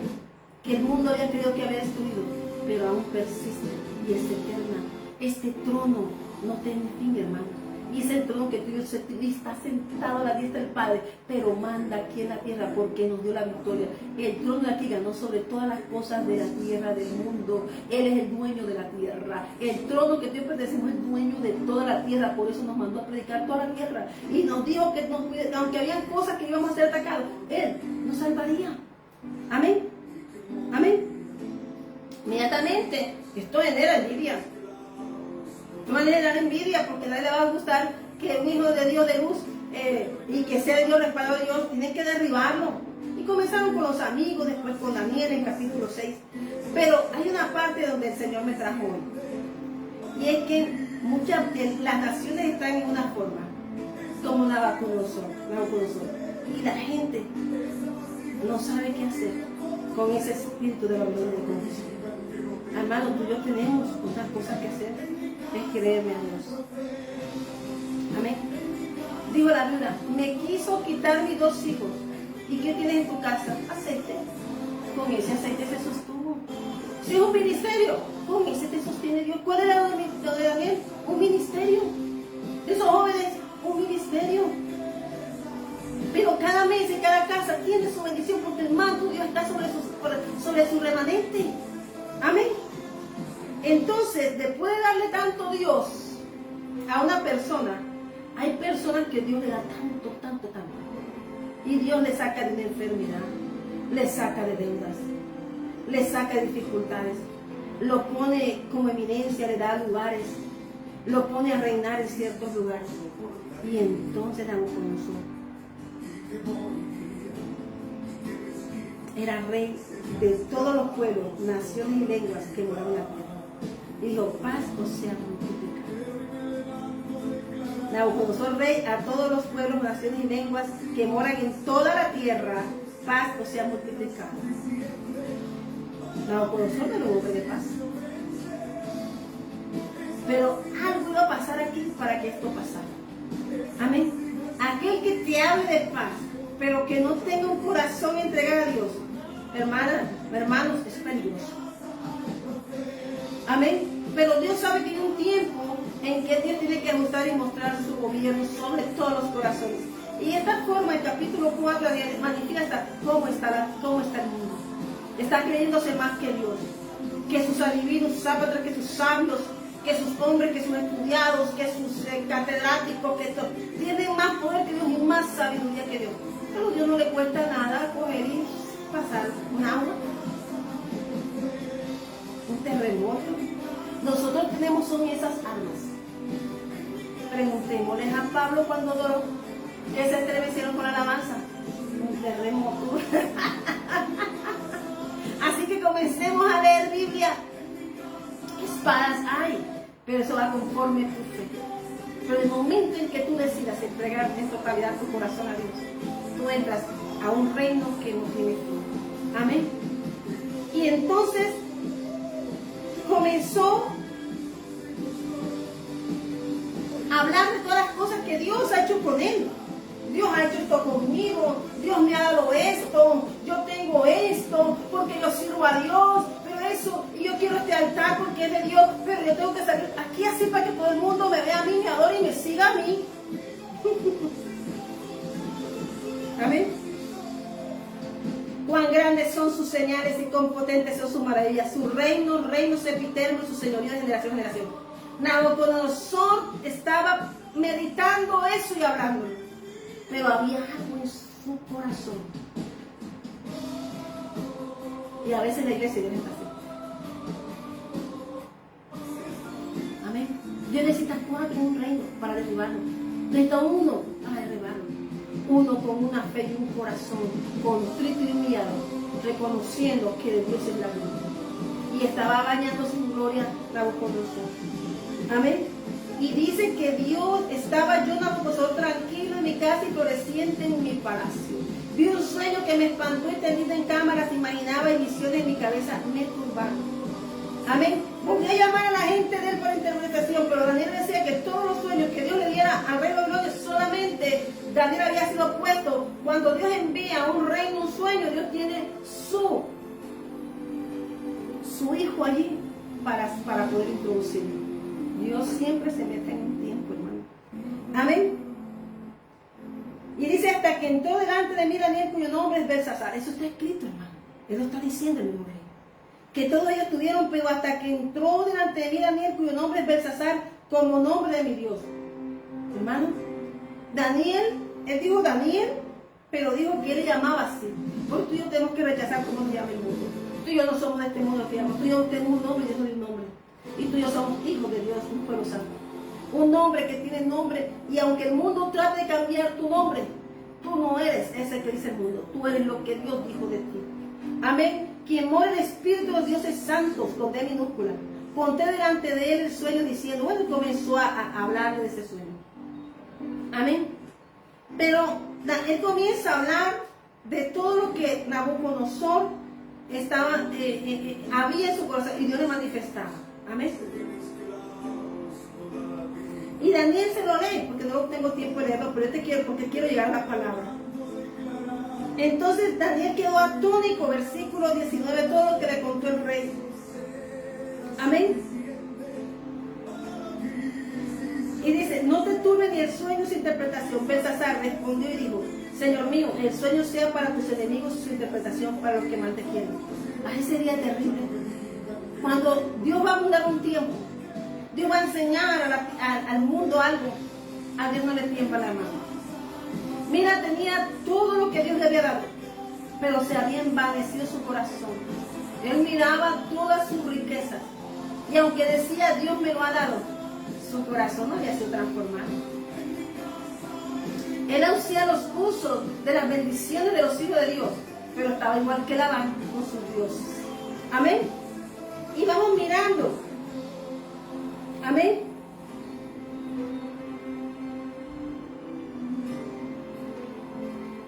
que el mundo había creído que había destruido, pero aún persiste y es eterna. Este trono no tiene fin, hermano. Y es el trono que tú y yo está sentado a la diestra del Padre, pero manda aquí en la tierra porque nos dio la victoria. El trono de aquí ganó sobre todas las cosas de la tierra, del mundo. Él es el dueño de la tierra. El trono que tú y yo pertenecemos es el dueño de toda la tierra. Por eso nos mandó a predicar toda la tierra. Y nos dijo que aunque había cosas que íbamos a ser atacados, Él nos salvaría. Amén. Amén. Inmediatamente inmediatamente. Esto genera envidia. Esto va a generar envidia porque a nadie le va a gustar que un hijo de Dios de luz y que sea de Dios, respaldado de Dios, tienen que derribarlo. Y comenzaron con los amigos, después con Daniel en capítulo 6. Pero hay una parte donde el Señor me trajo hoy. Y es que las naciones están en una forma, como Nabucodonosor. Y la gente no sabe qué hacer con ese espíritu de Babilonia de confusión. Hermano, tú y yo tenemos otras cosas que hacer, es creerme a Dios. Amén. Dijo la Biblia, me quiso quitar mis 2 hijos. ¿Y qué tienes en tu casa? Aceite. Con ese aceite se sostuvo. Si es un ministerio, con ese te sostiene Dios. ¿Cuál era lo de Daniel? Un ministerio. De esos jóvenes, un ministerio. Pero cada mes en cada casa tiene su bendición porque el manto de Dios está sobre su remanente. Amén. Entonces, después de darle tanto Dios a una persona, hay personas que Dios le da tanto. Y Dios le saca de una enfermedad, le saca de deudas, le saca de dificultades, lo pone como eminencia, le da lugares, lo pone a reinar en ciertos lugares. Y entonces Nabucodonosor era rey de todos los pueblos, naciones y lenguas que moraban en la tierra. Y dijo, paz os sea multiplicada. Nabucodonosor rey a todos los pueblos, naciones y lenguas que moran en toda la tierra, paz os sea multiplicada. Nabucodonosor no lo hombre de paz. Pero algo iba a pasar aquí para que esto pasara. Amén. Aquel que te hable de paz, pero que no tenga un corazón entregado a Dios, hermanos, es peligroso. Amén. Pero Dios sabe que hay un tiempo en que Dios tiene que ajustar y mostrar su gobierno sobre todos los corazones. Y esta forma, el capítulo 4 manifiesta cómo está el mundo. Está creyéndose más que Dios, que sus adivinos, sus apóstoles, que sus sabios, que sus hombres, que sus estudiados, que sus catedráticos, que tienen más poder que Dios y más sabiduría que Dios. Pero a Dios no le cuesta nada coger y pasar un agua, un terremoto. Nosotros tenemos son esas armas. Preguntémosles a Pablo cuando oró, que se estremecieron con la alabanza. Un terremoto. Así que comencemos a leer Biblia. Espadas hay, pero eso va conforme a tu fe. Pero el momento en que tú decidas entregar en totalidad tu corazón a Dios, tú entras a un reino que no tiene fin. Amén. Y entonces comenzó a hablar de todas las cosas que Dios ha hecho con él. Dios ha hecho esto conmigo, Dios me ha dado esto, yo tengo esto, porque yo sirvo a Dios, pero eso, y yo quiero este altar porque es de Dios, pero yo tengo que salir aquí así para que todo el mundo me vea a mí, me adore y me siga a mí. Amén. Cuán grandes son sus señales y cuán potentes son sus maravillas, su reino sempiterno y su señorío de generación en generación. Nabucodonosor estaba meditando eso y hablando, pero había algo en su corazón. Y a veces la iglesia Dios está así. Amén. Dios necesita 4 en un reino para derribarlo. Necesita 1 para derribarlo. 1 con una fe y un corazón contrito y humillado, reconociendo que de Dios es la gloria. Y estaba bañándose en gloria Nabucodonosor. Amén. Y dice que Dios estaba yo, Nabucodonosor, tranquilo en mi casa y floreciente en mi palacio. Vi un sueño que me espantó y tendido en cámaras, imaginaba y visiones en mi cabeza me turbaron. Amén. Volví a llamar a la gente de él para interpretación, pero Daniel decía que todos los sueños que Dios le diera al rey Babilonia, solamente Daniel había sido puesto. Cuando Dios envía a un reino un sueño, Dios tiene su hijo allí para poder introducirlo. Dios siempre se mete en un tiempo, hermano. Amén. Y dice, hasta que entró delante de mí Daniel, cuyo nombre es Belsasar. Eso está escrito, hermano. Él lo está diciendo el mismo rey. Que todos ellos tuvieron, pero hasta que entró delante de mí Daniel, cuyo nombre es Belsasar, como nombre de mi Dios. Hermano, Daniel, él dijo Daniel, pero dijo que él le llamaba así. Por tú y yo tenemos que rechazar cómo se llama el mundo. Tú y yo no somos de este mundo, fíjate. Tú y yo tenemos un nombre y yo soy un nombre. Y tú y yo somos hijos de Dios, un pueblo santo. Un nombre que tiene nombre. Y aunque el mundo trate de cambiar tu nombre, tú no eres ese que dice el mundo. Tú eres lo que Dios dijo de ti. Amén. Quien mora en el Espíritu de Dios es santo, con D minúscula. Ponte delante de él el sueño diciendo, bueno, comenzó a hablarle de ese sueño. Amén. Pero él comienza a hablar de todo lo que Nabucodonosor había en su corazón y Dios le manifestaba. Amén. Y Daniel se lo lee, porque no tengo tiempo de leerlo, pero porque quiero llegar a la palabra. Entonces Daniel quedó atónico, versículo 19, todo lo que le contó el rey. Amén. Y dice, no te turbe ni el sueño su interpretación. Belsasar respondió y dijo, Señor mío, el sueño sea para tus enemigos y su interpretación para los que mal te quieren. Ay, sería terrible. Cuando Dios va a mudar un tiempo, Dios va a enseñar al mundo algo, a Dios no le tiembla la mano. Mira, tenía todo lo que Dios le había dado, pero se había envanecido su corazón. Él miraba todas sus riquezas y aunque decía Dios me lo ha dado, su corazón no había sido transformado. Él hacía los usos de las bendiciones de los hijos de Dios, pero estaba igual que Labán con sus dioses. Amén. Y vamos mirando. Amén.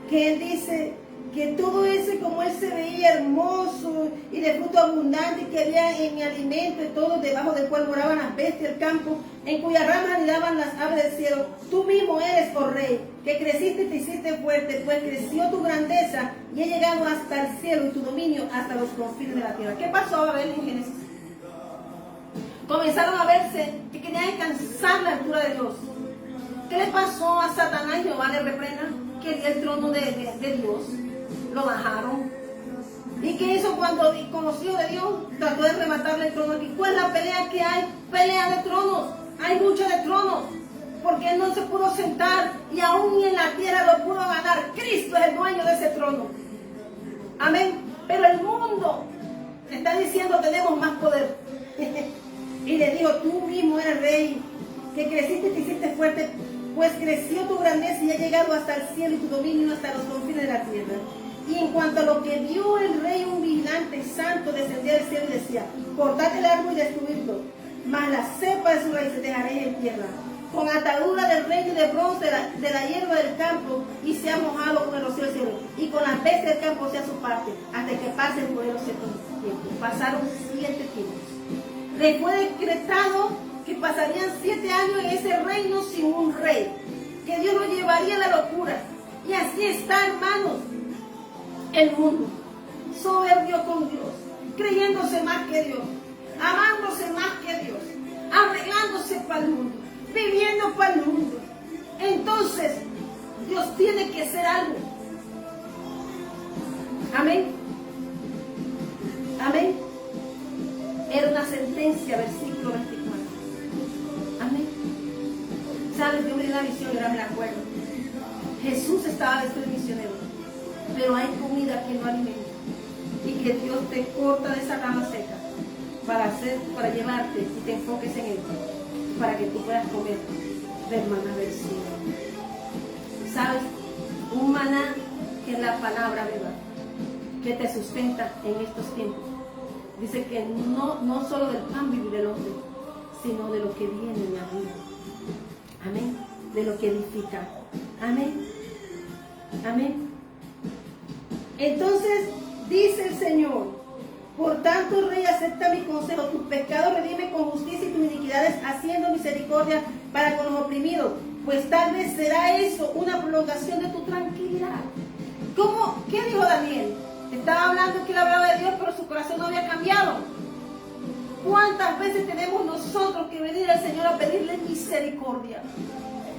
Que él dice que todo ese, como él se veía hermoso y de fruto abundante que había en mi alimento y todo debajo del cual moraban las bestias del campo, en cuyas ramas anidaban las aves del cielo, tú mismo eres, oh rey, que creciste y te hiciste fuerte, pues creció tu grandeza y he llegado hasta el cielo y tu dominio hasta los confines de la tierra. ¿Qué pasó a Babel en Génesis? Comenzaron a verse que querían alcanzar la altura de Dios. ¿Qué le pasó a Satanás? Jehová le reprenda. Quería el trono de Dios. Lo bajaron. ¿Y qué hizo cuando conoció de Dios? Trató de rematarle el trono aquí. ¿Cuál es la pelea que hay? Pelea de tronos. Hay lucha de tronos. Porque él no se pudo sentar y aún en la tierra lo pudo ganar. Cristo es el dueño de ese trono. Amén. Pero el mundo está diciendo tenemos más poder. Y le dijo, tú mismo eres rey, que creciste y te hiciste fuerte, pues creció tu grandeza y ha llegado hasta el cielo y tu dominio hasta los confines de la tierra. Y en cuanto a lo que vio el rey, un vigilante santo descendía del cielo y decía, cortad el árbol y destruidlo, mas la cepa de su raíz dejaré en tierra, con atadura del reino de bronce de la hierba del campo, y sea mojado con el rocío del cielo, y con las bestias del campo sea su parte, hasta que pasen por él los 7 tiempos. Pasaron 7 tiempos. Le fue decretado que pasarían 7 años en ese reino sin un rey, que Dios lo llevaría a la locura. Y así está, hermanos, el mundo, soberbio con Dios, creyéndose más que Dios, amándose más que Dios, arreglándose para el mundo, viviendo para el mundo. Entonces, Dios tiene que hacer algo. Amén. Amén. Era una sentencia, versículo 24. Amén. ¿Sabes? Yo me di una visión y ahora me la acuerdo. Jesús estaba vestido de misionero, pero hay comida que no alimenta y que Dios te corta de esa rama seca para llevarte y te enfoques en Él, para que tú puedas comer del maná del cielo. ¿Sabes? Un maná que es la palabra verdad, que te sustenta en estos tiempos. Dice que no solo del pan vivirá el hombre, sino de lo que viene de arriba. Amén. De lo que edifica. Amén. Amén. Entonces dice el Señor, por tanto, Rey, acepta mi consejo, tus pecados redime con justicia y tus iniquidades haciendo misericordia para con los oprimidos, pues tal vez será eso una prolongación de tu tranquilidad. ¿Cómo? ¿Qué dijo Daniel? Estaba hablando que él hablaba de Dios, pero su corazón no había cambiado. ¿Cuántas veces tenemos nosotros que venir al Señor a pedirle misericordia?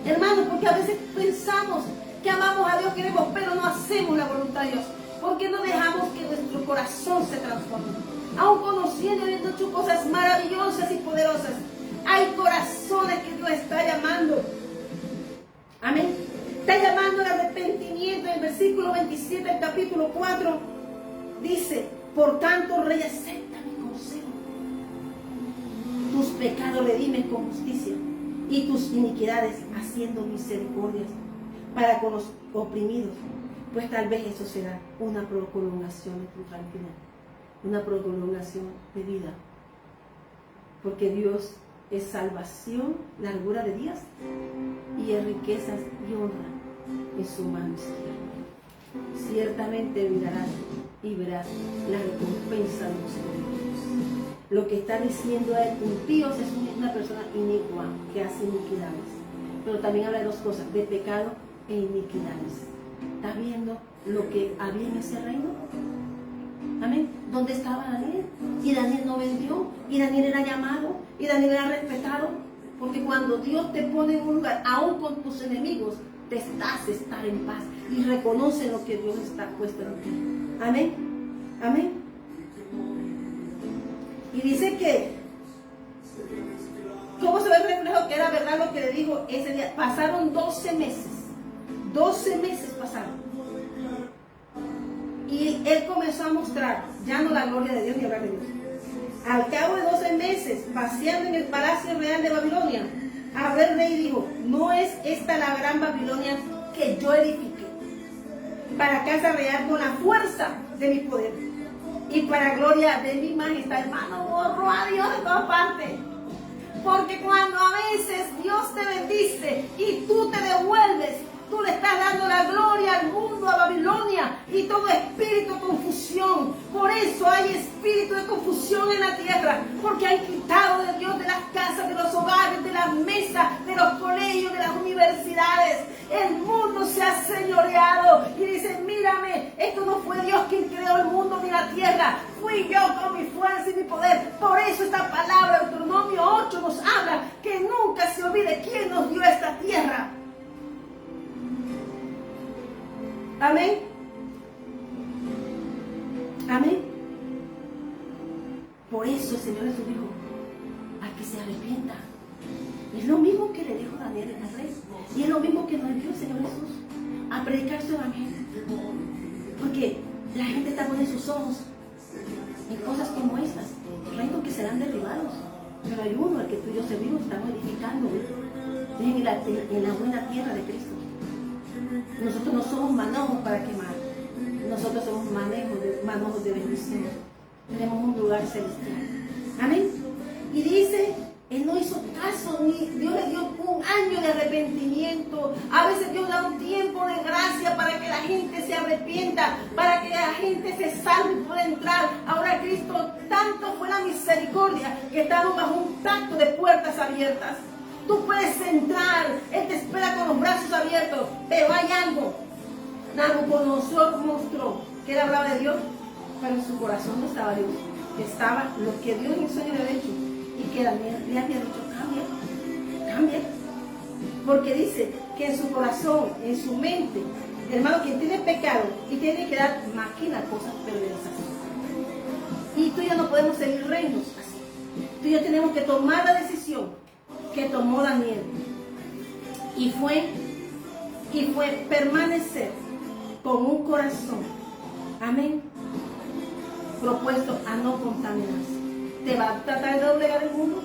Hermanos, porque a veces pensamos que amamos a Dios, queremos, pero no hacemos la voluntad de Dios. ¿Por qué no dejamos que nuestro corazón se transforme? Aún conociendo y habiendo hecho cosas maravillosas y poderosas, hay corazones que Dios está llamando. Amén. Está llamando al arrepentimiento. En el versículo 27 del capítulo 4 dice, Por tanto, rey, acepta mi consejo. Tus pecados redime con justicia y tus iniquidades haciendo misericordias para con los oprimidos. Pues tal vez eso será una prolongación de tu tranquilidad, una prolongación de vida. Porque Dios es salvación, largura de días y es riquezas y honra en su mano izquierda. Ciertamente mirarás y verás la recompensa de los impíos. Lo que está diciendo él, impíos, es una persona inicua que hace iniquidades. Pero también habla de dos cosas, de pecado e iniquidades. ¿Estás viendo lo que había en ese reino? Amén. ¿Dónde estaba Daniel? Y Daniel no vendió, y Daniel era llamado, y Daniel era respetado. Porque cuando Dios te pone en un lugar, aún con tus enemigos, te estás estar en paz y reconoce lo que Dios está puesto en ti. Amén. Amén. Y dice que, ¿cómo se ve el reflejo que era verdad lo que le dijo ese día? Pasaron 12 meses. 12 meses pasaron. Y él comenzó a mostrar, ya no la gloria de Dios ni hablar de Dios. Al cabo de 12 meses, paseando en el palacio real de Babilonia, habló el rey y dijo, ¿no es esta la gran Babilonia que yo edifiqué para casa real con la fuerza de mi poder y para gloria de mi majestad? Hermano, borró a Dios de todas partes. Porque cuando a veces Dios te bendice y tú te devuelves, tú le estás dando la gloria al mundo, a Babilonia, y todo espíritu de confusión. Por eso hay espíritu de confusión en la tierra, porque han quitado de Dios de las casas, de los hogares, de las mesas, de los colegios, de las universidades. El mundo se ha señoreado y dice, mírame, esto no fue Dios quien creó el mundo ni la tierra, fui yo con mi fuerza y mi poder. Por eso esta palabra, Deuteronomio 8, nos habla que nunca se olvide quién nos dio esta tierra. Amén. Amén. Por eso el Señor Jesús dijo, al que se arrepienta. Es lo mismo que le dijo Daniel en el rey. Y es lo mismo que nos envió el Señor Jesús a predicar su evangelio. Porque la gente está poniendo sus ojos en cosas como estas, reinos que serán derribados. Pero hay uno al que tú y yo servimos, estamos edificando en la buena tierra de Cristo. Nosotros no somos manojos para quemar. Nosotros somos manojos de bendición. Tenemos un lugar celestial. Amén. Y dice, él no hizo caso, ni Dios le dio un año de arrepentimiento. A veces Dios da un tiempo de gracia para que la gente se arrepienta, para que la gente se salve y pueda entrar. Ahora Cristo, tanto fue la misericordia que estamos bajo un pacto de puertas abiertas. Tú puedes entrar, Él te espera con los brazos abiertos, pero hay algo. Nabucodonosor mostró que él hablaba de Dios, pero en su corazón no estaba Dios. Estaba lo que Dios en el sueño le había dicho y que Daniel le había dicho, cambia. Porque dice que en su corazón, en su mente, hermano, quien tiene pecado y tiene que dar, maquina cosas perversas. Y tú y yo no podemos seguir reinos así. Tú y yo tenemos que tomar la decisión que tomó Daniel y fue permanecer con un corazón, amén, propuesto a no contaminarse. ¿Te va a tratar de doblegar el mundo?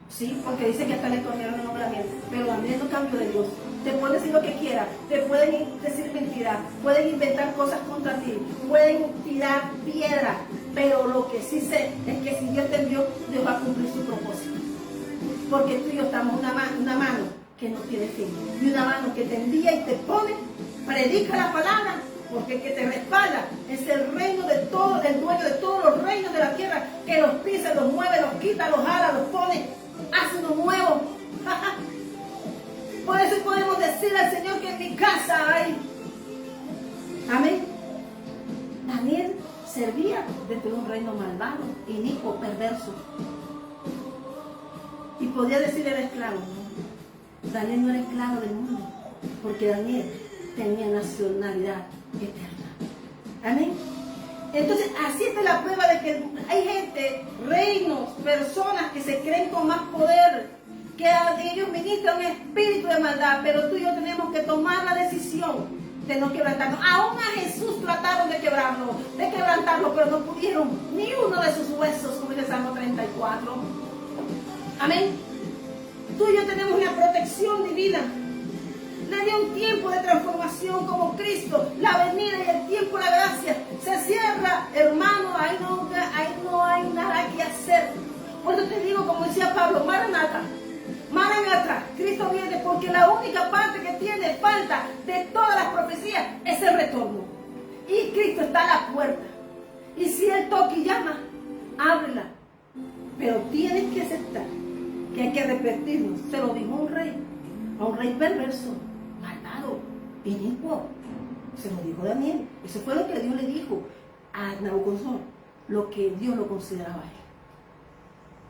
Sí, porque dice que hasta le tornaron el nombramiento, pero Daniel no cambió de Dios. Te pueden decir lo que quieran, te pueden decir mentiras, pueden inventar cosas contra ti, pueden tirar piedra, pero lo que sí sé es que si Dios te envió, Dios va a cumplir su propósito. Porque tú y yo estamos una mano que no tiene fin y una mano que te envía y te pone, predica la palabra, porque el que te respalda es el reino de todo, el dueño de todos los reinos de la tierra, que los pisa, los mueve, los quita, los jala, los pone, hace uno nuevo. Por eso podemos decirle al Señor que en mi casa hay. Amén. Daniel servía dentro de un reino malvado, inicuo, perverso. Y podía decir era esclavo, ¿no? Daniel no era esclavo del mundo, porque Daniel tenía nacionalidad eterna. Amén. Entonces, así es la prueba de que hay gente, reinos, personas que se creen con más poder, que a ellos ministran un espíritu de maldad, pero tú y yo tenemos que tomar la decisión de no quebrantarnos. Aún a Jesús trataron de quebrarlo, de quebrantarlo, pero no pudieron ni uno de sus huesos, como dice el Salmo 34. Amén. Tú y yo tenemos una protección divina. Le dio un tiempo de transformación como Cristo, la venida y el tiempo de la gracia. Se cierra, hermano, ahí no hay nada que hacer. Por eso te digo, como decía Pablo, Maranatha, Maranatha, Cristo viene, porque la única parte que tiene falta de todas las profecías es el retorno. Y Cristo está a la puerta. Y si Él toca y llama, ábrela. Pero tienes que aceptar que hay que arrepentirnos. Se lo dijo a un rey perverso, malvado, inicuo. Se lo dijo Daniel. Eso fue lo que Dios le dijo a Nabucodonosor, lo que Dios lo consideraba a él.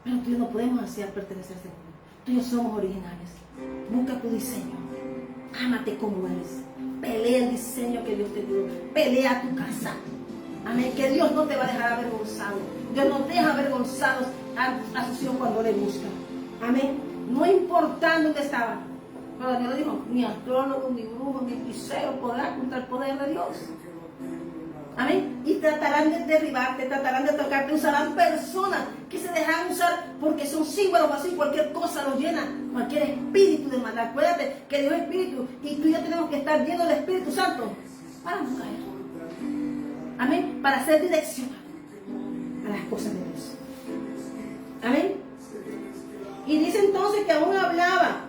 Pero tú y yo no podemos hacer pertenecer a ese mundo. Tú y yo somos originales. Busca tu diseño. Ámate como eres. Pelea el diseño que Dios te dio. Pelea tu casa. Amén. Que Dios no te va a dejar avergonzado. Dios no deja avergonzados a sus hijos cuando le buscan. Amén. No importando dónde estaba. Pero Daniel le dijo, ni astrólogo, ni brujo, ni hechicero podrá contra el poder de Dios. Amén. Y tratarán de derribarte, tratarán de tocarte, usarán personas que se dejan usar porque son símbolos así, cualquier cosa los llena, cualquier espíritu de maldad. Acuérdate que Dios es espíritu y tú y yo tenemos que estar llenos del Espíritu Santo para no caer. Amén. Para ser direccionados a las cosas de Dios. Amén. Y dice entonces que aún hablaba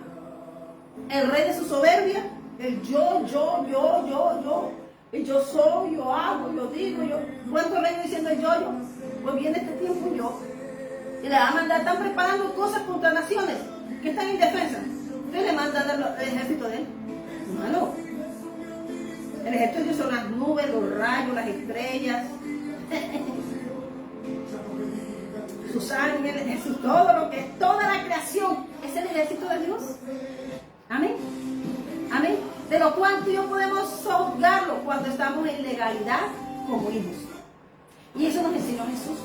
el rey de su soberbia, el yo. Y yo soy, yo hago, yo digo, yo. ¿Cuánto reino diciendo el yo? Pues viene este tiempo yo. Y le va a mandar, están preparando cosas contra naciones que están indefensas. Usted le manda el ejército de él. Hermano, el ejército de Dios son las nubes, los rayos, las estrellas, sus ángeles, todo lo que es, toda la creación es el ejército de Dios. Amén. Amén. De lo cual tú y yo podemos juzgarlo cuando estamos en legalidad como hijos. Y eso nos enseñó Jesús.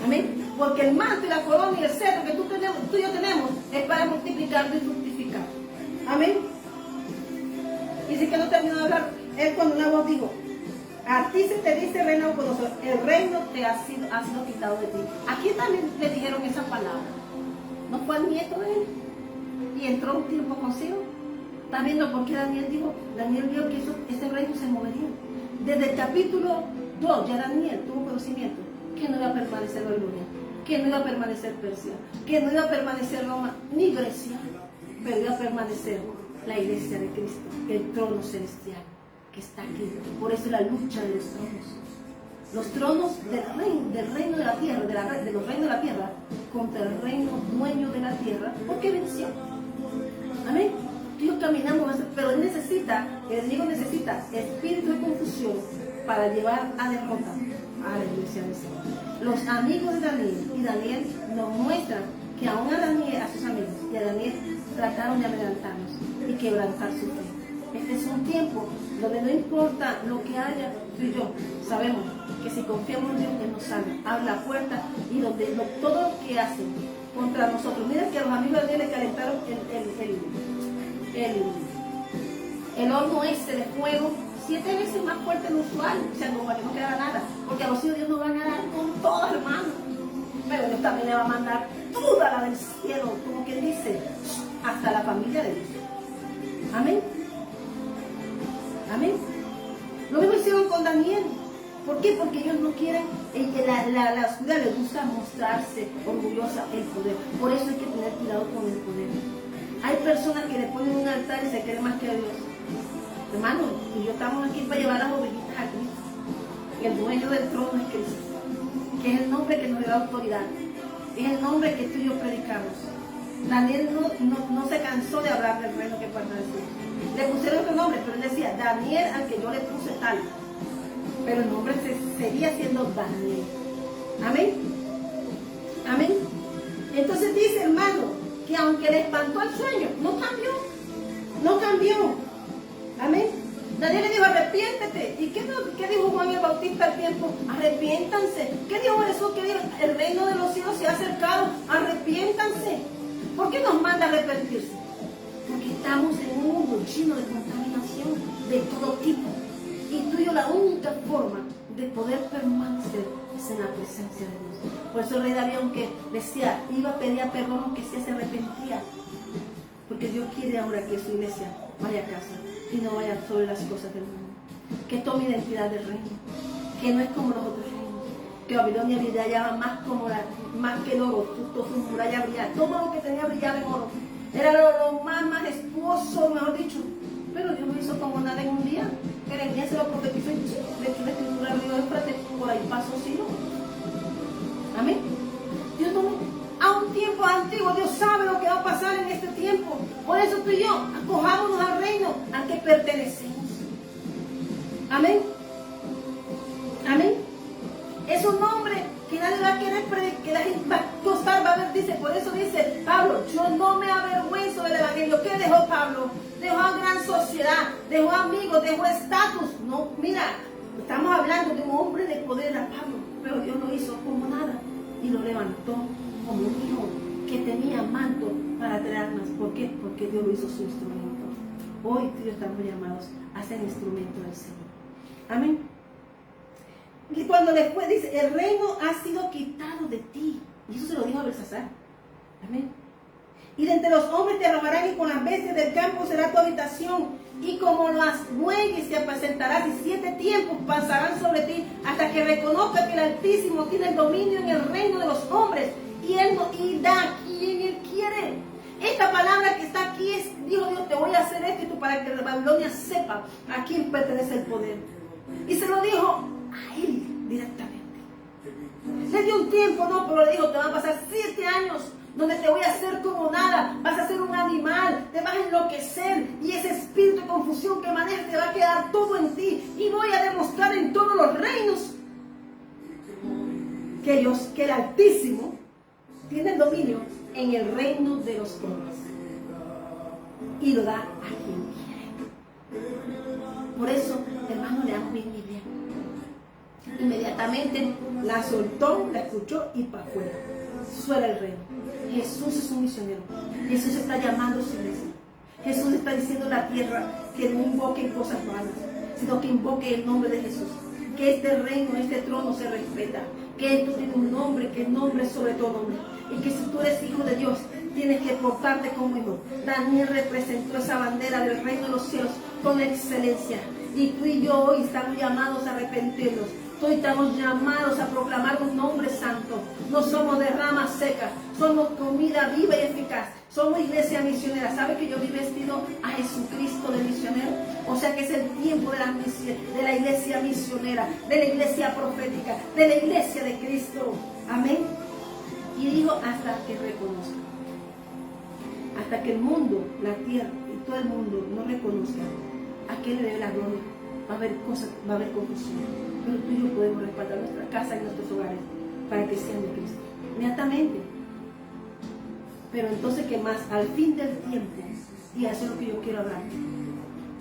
Amén. Porque el manto y la corona y el cetro que tú y yo tenemos es para multiplicarlo y fructificar. Amén. Y si que no terminó de hablar, él cuando una voz dijo, a ti se te dice reino Nabucodonosor, el reino te ha sido quitado de ti. Aquí también le dijeron esa palabra. ¿No fue el nieto de él? Y entró un tiempo consigo. ¿Está viendo por qué Daniel dijo? Daniel vio que ese reino se movería. Desde el capítulo 2 ya Daniel tuvo conocimiento que no iba a permanecer Babilonia, que no iba a permanecer Persia, que no iba a permanecer Roma ni Grecia, pero iba a permanecer la iglesia de Cristo, el trono celestial que está aquí. Por eso la lucha de los tronos. Los tronos del reino de la tierra, de los reinos de la tierra, contra el reino dueño de la tierra, porque venció. Amén. Dios caminamos, pero él necesita, el enemigo necesita espíritu de confusión para llevar a derrota a la iglesia del Señor. Los amigos de Daniel y Daniel nos muestran que aún a Daniel, a sus amigos y a Daniel trataron de amedrentarnos y quebrantar su fe. Este es un tiempo donde no importa lo que haya, tú y yo sabemos que si confiamos en Dios, Él nos salva, abre la puerta y donde todo lo que hacen contra nosotros. Mira que a los amigos de Daniel le calentaron el horno ese de fuego 7 veces más fuerte de lo usual, o sea, como para que no quedara nada, porque a los hijos de Dios nos van a dar con todo, hermano, pero Dios también le va a mandar toda la del cielo, como que dice, hasta la familia de Dios. Amén. Amén. Lo mismo hicieron con Daniel. ¿Por qué? Porque ellos no quieren, la oscuridad les gusta mostrarse orgullosa el poder. Por eso hay que tener cuidado con el poder. Hay personas que le ponen un altar y se creen más que a Dios. Hermano, y yo estamos aquí para llevar las ovejitas a Cristo. Y el dueño del trono es Cristo, que es el nombre que nos da autoridad. Es el nombre que tú y yo predicamos. Daniel no se cansó de hablar del reino que pertenecía. Le pusieron otro nombre, pero él decía, Daniel, al que yo le puse tal. Pero el nombre seguía siendo Daniel. Amén. Amén. Entonces dice, hermano, que aunque le espantó el sueño, no cambió. No cambió. Amén. Daniel le dijo, arrepiéntete. ¿Y qué dijo Juan el Bautista al tiempo? Arrepiéntanse. ¿Qué dijo Jesús? ¿Qué dijo? El reino de los cielos se ha acercado. Arrepiéntanse. ¿Por qué nos manda a arrepentirse? Porque estamos en un mundo lleno de contaminación, de todo tipo. Y tú y yo, la única forma de poder permanecer es en la presencia de Dios. Por eso el rey David, aunque decía, iba a pedir perdón, aunque se arrepentía. Porque Dios quiere ahora que su iglesia vaya a casa y no vaya sobre las cosas del mundo. Que tome identidad del reino, que no es como los otros reinos. Que Babilonia brillaba más que el oro, su muralla brillaba. Todo lo que tenía brillaba en oro. Era lo más majestuoso, mejor dicho. Pero Dios no hizo como nada en un día. Jeremías se lo profetizó y le echó la escritura al río Éufrates, por ahí pasó Ciro. Amén. Dios no, a un tiempo antiguo, Dios sabe lo que va a pasar en este tiempo. Por eso tú y yo, acojámonos al reino al que pertenecemos. Amén. Amén. Es un nombre que nadie va a querer que la gente va a costar, va a ver, dice, por eso dice Pablo, yo no me avergüenzo del evangelio. ¿Qué dejó Pablo? Dejó a gran sociedad, dejó amigos, dejó estatus. No, mira, estamos hablando de un hombre de poder a Pablo, pero Dios lo hizo como nada y lo levantó como un hijo que tenía manto para traer armas. ¿Por qué? Porque Dios lo hizo su instrumento. Hoy tú y yo estamos llamados a ser instrumento del Señor. Amén. Y cuando después dice, el reino ha sido quitado de ti. Y eso se lo dijo a Belsasar. Amén. Y de entre los hombres te arrojarán y con las bestias del campo será tu habitación. Y como las bueyes te apacentarás y 7 tiempos pasarán sobre ti hasta que reconozcas que el Altísimo tiene el dominio en el reino de los hombres. Y Él da a quien Él quiere. Esta palabra que está aquí es, dijo Dios, te voy a hacer esto para que Babilonia sepa a quién pertenece el poder. Y se lo dijo a él directamente. Le dio un tiempo, no, pero le dijo, te van a pasar 7 años donde te voy a hacer como nada, vas a ser un animal, te vas a enloquecer y ese espíritu de confusión que manejas te va a quedar todo en ti y voy a demostrar en todos los reinos que el Altísimo tiene el dominio en el reino de los hombres y lo da a quien quiere. Por eso, hermano, leamos bien mi Biblia. Inmediatamente la soltó, la escuchó y para afuera. Eso era el reino. Jesús es un misionero. Jesús está llamando a su iglesia. Jesús está diciendo a la tierra que no invoquen cosas vanas, sino que invoque el nombre de Jesús. Que este reino, este trono se respeta. Que esto tiene un nombre, que el nombre es sobre todo nombre. Y que si tú eres hijo de Dios, tienes que portarte como hijo. Daniel representó esa bandera del reino de los cielos con excelencia. Y tú y yo hoy estamos llamados a arrepentirnos. Hoy estamos llamados a proclamar un nombre santo. No somos de ramas secas, somos comida viva y eficaz. Somos iglesia misionera. ¿Sabe que yo vi vestido a Jesucristo de misionero? O sea que es el tiempo de la iglesia misionera, de la iglesia profética, de la iglesia de Cristo. Amén. Y dijo, hasta que reconozca. Hasta que el mundo, la tierra y todo el mundo no reconozca a quién le debe la gloria. Va a haber cosas, va a haber confusión. Pero tú y yo podemos respaldar nuestra casa y nuestros hogares para que sean de Cristo. Inmediatamente. Pero entonces, ¿qué más? Al fin del tiempo, y eso es lo que yo quiero hablar,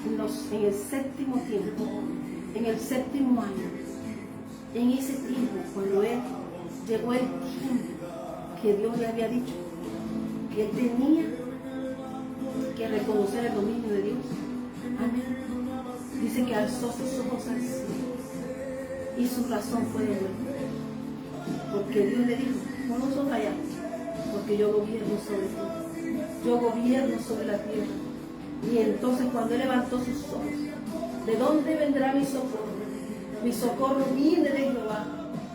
en el 7º tiempo, en el 7º año, en ese tiempo, cuando llegó el tiempo que Dios le había dicho, que él tenía que reconocer el dominio de Dios. Amén. Dice que alzó sus ojos al cielo y su razón fue de vuelta. Porque Dios le dijo, no los ojos allá, porque yo gobierno sobre ti. Yo gobierno sobre la tierra. Y entonces cuando él levantó sus ojos, ¿de dónde vendrá mi socorro? Mi socorro viene de Jehová,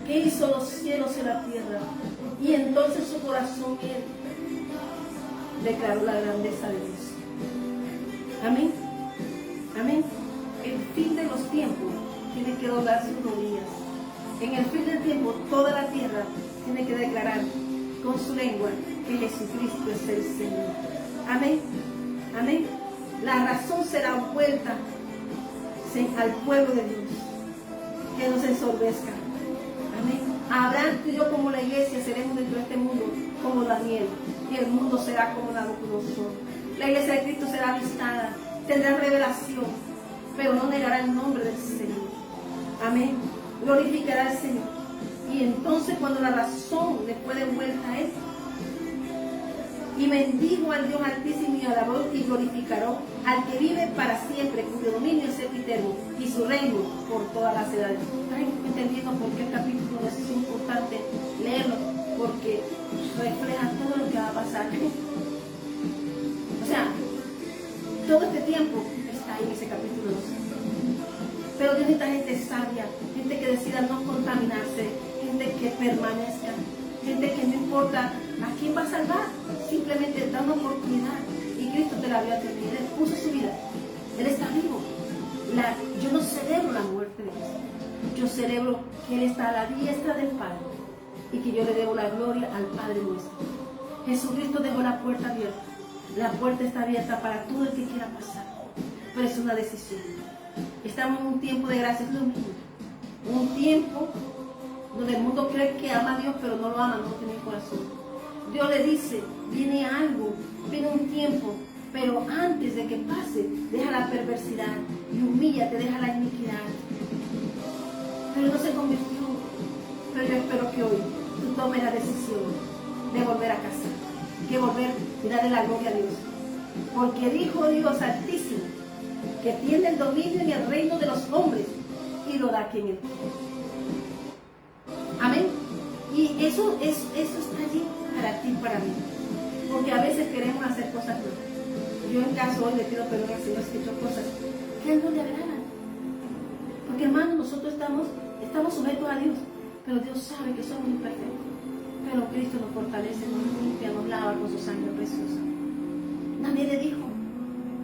que hizo los cielos y la tierra. Y entonces su corazón él declaró la grandeza de Dios. Amén. Amén. El fin de los tiempos tiene que doblar sus rodillas. En el fin del tiempo toda la tierra tiene que declarar con su lengua que Jesucristo es el Señor. Amén. Amén. La razón será vuelta al pueblo de Dios. Que no se ensorbezca. Amén. Abraham, tú y yo como la iglesia seremos dentro de este mundo como Daniel. Y el mundo será como Nabucodonosor. La iglesia de Cristo será avistada. Tendrá revelación. Pero no negará el nombre del Señor. Amén. Glorificará al Señor. Y entonces cuando la razón le puede vuelta a él, Y bendijo al Dios Altísimo y alabó y glorificará al que vive para siempre, cuyo dominio es eterno y su reino por todas las edades. ¿Están entendiendo por qué el capítulo es importante leerlo? Porque refleja todo lo que va a pasar. O sea, todo este tiempo está ahí en ese capítulo 2. Pero Dios necesita gente sabia, gente que decida no contaminarse, gente que permanezca, gente que no importa a quién va a salvar, simplemente da una oportunidad. Y Cristo te la dio a ti, Él puso su vida, Él está vivo. Yo no celebro la muerte de Cristo, yo celebro que Él está a la diestra del Padre y que yo le debo la gloria al Padre nuestro. Jesucristo dejó la puerta abierta, la puerta está abierta para todo el que quiera pasar, pero es una decisión. Estamos en un tiempo de gracia, es lo mismo, un tiempo donde el mundo cree que ama a Dios, pero no lo ama, no tiene corazón. Dios le dice, viene algo, viene un tiempo, pero antes de que pase, deja la perversidad y humíllate, deja la iniquidad. Pero no se convirtió. Pero yo espero que hoy tú tomes la decisión de volver a casa, que volver y darle la gloria a Dios. Porque dijo Dios Altísimo que tiene el dominio en el reino de los hombres y lo da a quien Él quiere. Amén. Y eso está allí para ti y para mí. Porque a veces queremos hacer cosas nuevas. Yo en caso hoy le pido perdón al Señor si he hecho cosas que a Él no le agradan. Porque hermanos, nosotros estamos sujetos a Dios, pero Dios sabe que somos imperfectos. Pero Cristo nos fortalece, nos limpia, nos lava con su sangre preciosa. Nadie le dijo,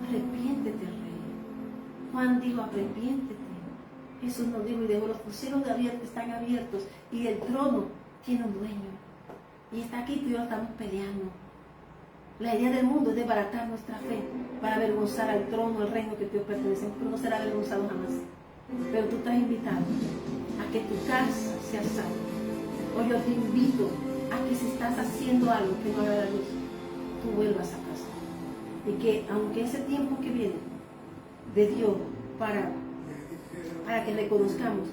arrepiéntete, Rey. Juan dijo, arrepiéntete. Jesús nos dijo y dejó los cielos están abiertos y el trono tiene un dueño. Y está aquí, tú y yo estamos peleando. La idea del mundo es desbaratar nuestra fe para avergonzar al trono, al reino que te pertenece, pero no será avergonzado jamás. Pero tú estás invitado a que tu casa sea salva. O yo te invito a que si estás haciendo algo que no agrada a Dios, tú vuelvas a casa. Y que aunque ese tiempo que viene de Dios para que reconozcamos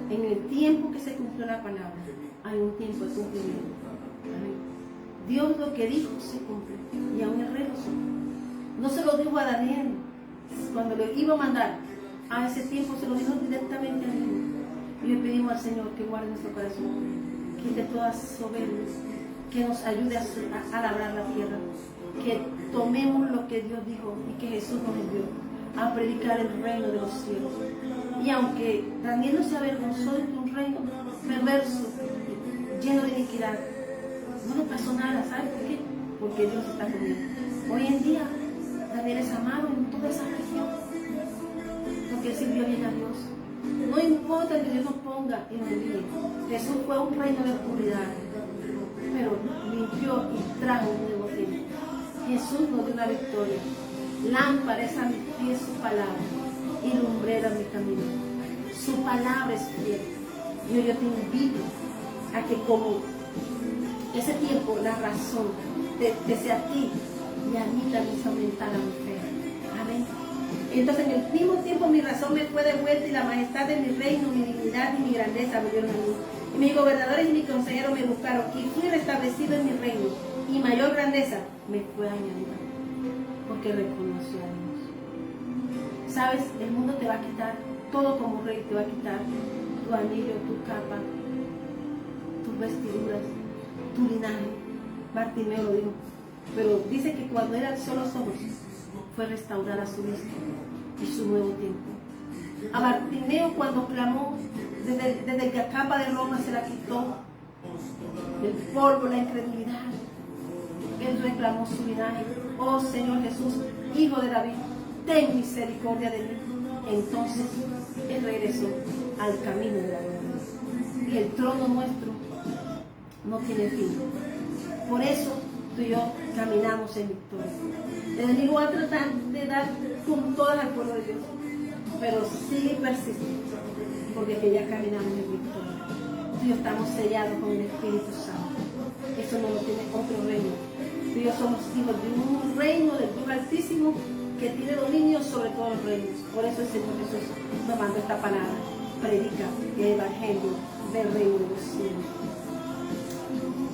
en el tiempo que se cumplió la palabra, hay un tiempo de cumplimiento. Amén. Dios lo que dijo se cumple y aún el rey lo supo. No se lo dijo a Daniel cuando le iba a mandar a ese tiempo, se lo dijo directamente a él. Y le pedimos al Señor que guarde nuestro corazón, quite todas soberbias, que nos ayude a labrar la tierra, que tomemos lo que Dios dijo y que Jesús nos envió a predicar el reino de los cielos. Y aunque Daniel no se avergonzó de un reino perverso, lleno de iniquidad, no le pasó nada. ¿Sabes por qué? Porque Dios está con él. Hoy en día Daniel es amado en toda esa región porque él sirvió bien a Dios. No importa que Dios nos ponga en el bien. Jesús fue un reino de oscuridad, pero limpió y trajo un nuevo tiempo. Jesús nos dio una victoria. Lámpara es a mi pie su palabra y lumbrera mi camino. Su palabra es fiel. Y hoy yo te invito a que como ese tiempo, la razón te sea a ti y a mí también se aumentara mi fe. Amén. Entonces en el mismo tiempo mi razón me fue devuelta y la majestad de mi reino, mi dignidad y mi grandeza me dieron a mí. Y mis gobernadores y mis consejeros me buscaron y fui restablecido en mi reino y mayor grandeza me fue añadida porque reconoció a Dios. Sabes, el mundo te va a quitar todo como rey, te va a quitar tu anillo, tu capa, tus vestiduras, tu linaje. Bartimeo lo dijo, pero dice que cuando él alzó los ojos fue restaurada su vista y su nuevo tiempo. A Bartimeo cuando clamó, desde que la capa de Roma se la quitó, el polvo, la incredulidad, él reclamó su linaje. Oh Señor Jesús, Hijo de David, ten misericordia de mí. Entonces él regresó al camino de la gloria. Y el trono nuestro no tiene fin. Por eso tú y yo caminamos en victoria. El enemigo va a tratar de dar con todas al pueblo de Dios, pero sigue y persiste, porque que ya caminamos en victoria. Tú y yo estamos sellados con el Espíritu Santo. Eso no lo tiene otro reino. Tú y yo somos hijos de un reino del Dios Altísimo que tiene dominio sobre todos los reinos. Por eso el Señor Jesús nos manda esta palabra. Predica el evangelio del reino de los cielos.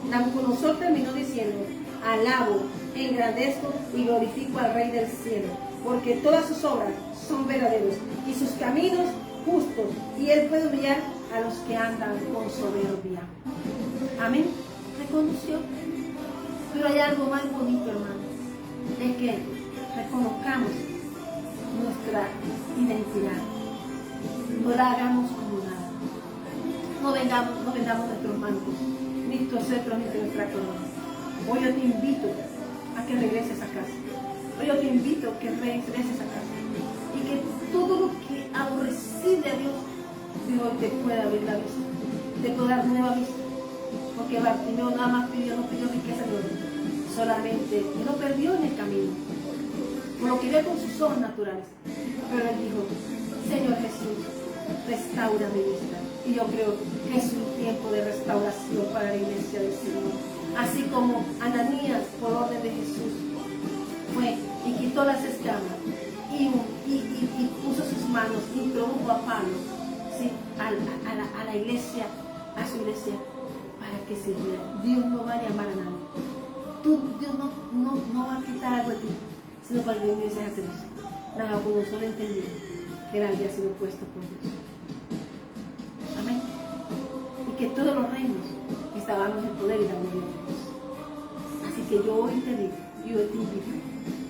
Nabucodonosor terminó diciendo: alabo, engrandezco y glorifico al Rey del cielo, porque todas sus obras son verdaderos y sus caminos justos, y Él puede humillar a los que andan con soberbia. Amén. Reconoció. Pero hay algo más bonito, hermano, es que reconozcamos nuestra identidad. No la hagamos como nada. No vendamos nuestros mantos, ni nuestros cetros, ni nuestra corona. Hoy yo te invito a que regreses a casa. Hoy yo te invito a que regreses a casa. Y que todo lo que aborrecible a Dios te pueda abrir la vista. Te pueda dar nueva vista. Porque Bartimeo nada más no pidió riqueza de oro. Solamente él lo perdió en el camino. Por lo que vio con sus ojos naturales. Pero él dijo, Señor Jesús, restaura mi vista. Y yo creo que es un tiempo de restauración para la iglesia del Señor. Así como Ananías, por orden de Jesús, fue y quitó las escamas y puso sus manos, introdujo a Pablo, ¿sí?, a la iglesia, a su iglesia, para que sirviera. Dios no va a llamar a nadie. Dios no va a quitar algo de ti, sino para que vienes a hacer eso. Nabucodonosor entendió que él había sido puesto por Dios. Amén. Y que todos los reinos estaban en el poder y la gloria de Dios. Así que yo hoy te digo, yo te invito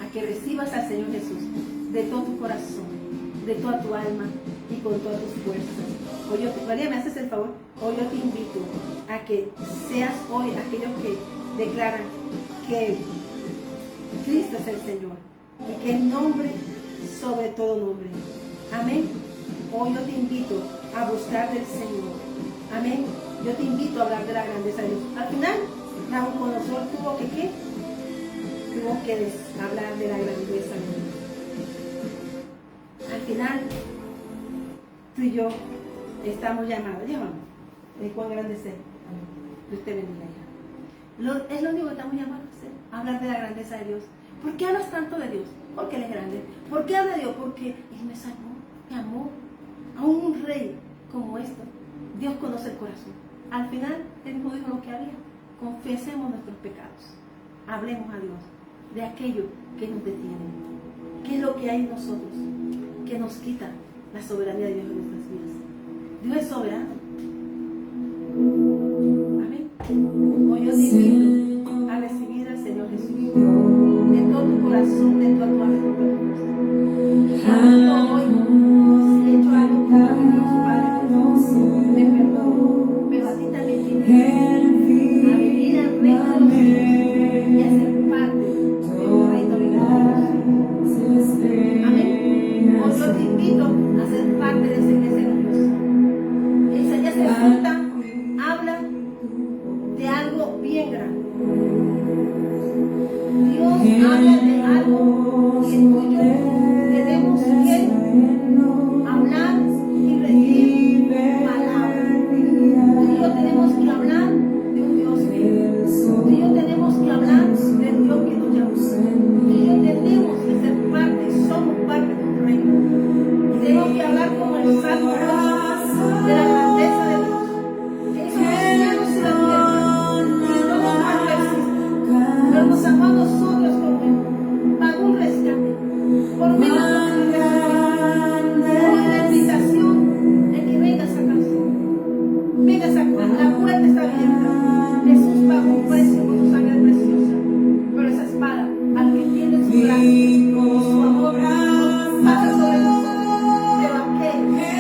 a que recibas al Señor Jesús de todo tu corazón, de toda tu alma y con todas tus fuerzas. María, ¿me haces el favor? Hoy yo te invito a que seas hoy aquellos que declaran que Cristo es el Señor y que el nombre sobre todo nombre. Amén. Hoy yo te invito a buscar del Señor. Amén. Yo te invito a hablar de la grandeza de Dios. Al final, Nabucodonosor tuvo que hablar de la grandeza de Dios. Al final, tú y yo estamos llamados. ¿Cuán grande es Él? Dios te bendiga. Es lo único que estamos llamados a hacer, a hablar de la grandeza de Dios. ¿Por qué hablas tanto de Dios? Porque Él es grande. ¿Por qué habla de Dios? Porque Él me salvó, me amó. A un rey como esto, Dios conoce el corazón. Al final, Él mismo dijo lo que había. Confesemos nuestros pecados. Hablemos a Dios de aquello que nos detiene. ¿Qué es lo que hay en nosotros que nos quita la soberanía de Dios en nuestras vidas? Dios es soberano. Amén. Hoy yo te invito a recibir al Señor Jesús de todo tu corazón, de toda tu alma y de toda tu fuerza. Hoy, si he hecho algo que no me Dios Padre, me perdono, pero a ti también te invito a venir al reino de los cielos y a ser parte del reino de Dios. Amén. Hoy yo te invito a ser parte de esa iglesia de Dios. Esa iglesia junta habla de algo bien grande. Dios habla de algo que tú y yo tenemos que hablar y recibir palabras. Tú y yo tenemos que hablar de un Dios vivo. Tú y yo tenemos que hablar del Dios que nos llamó. Tú y yo tenemos que ser parte, somos parte de un reino. Y tenemos que hablar como el Salmo 8 de la grandeza de Dios. Que hizo los cielos y la tierra y todo cuanto existe. Pero nos amó a nosotros como pagó un rescate. Por medio de nosotros hoy la invitación de que vengas a casa. Vengas a casa. La puerta está abierta. Jesús pagó un precio con su sangre preciosa. Pero esa espada, al que tiene su gracia y su amor, pasa sobre nosotros. Pero aquel que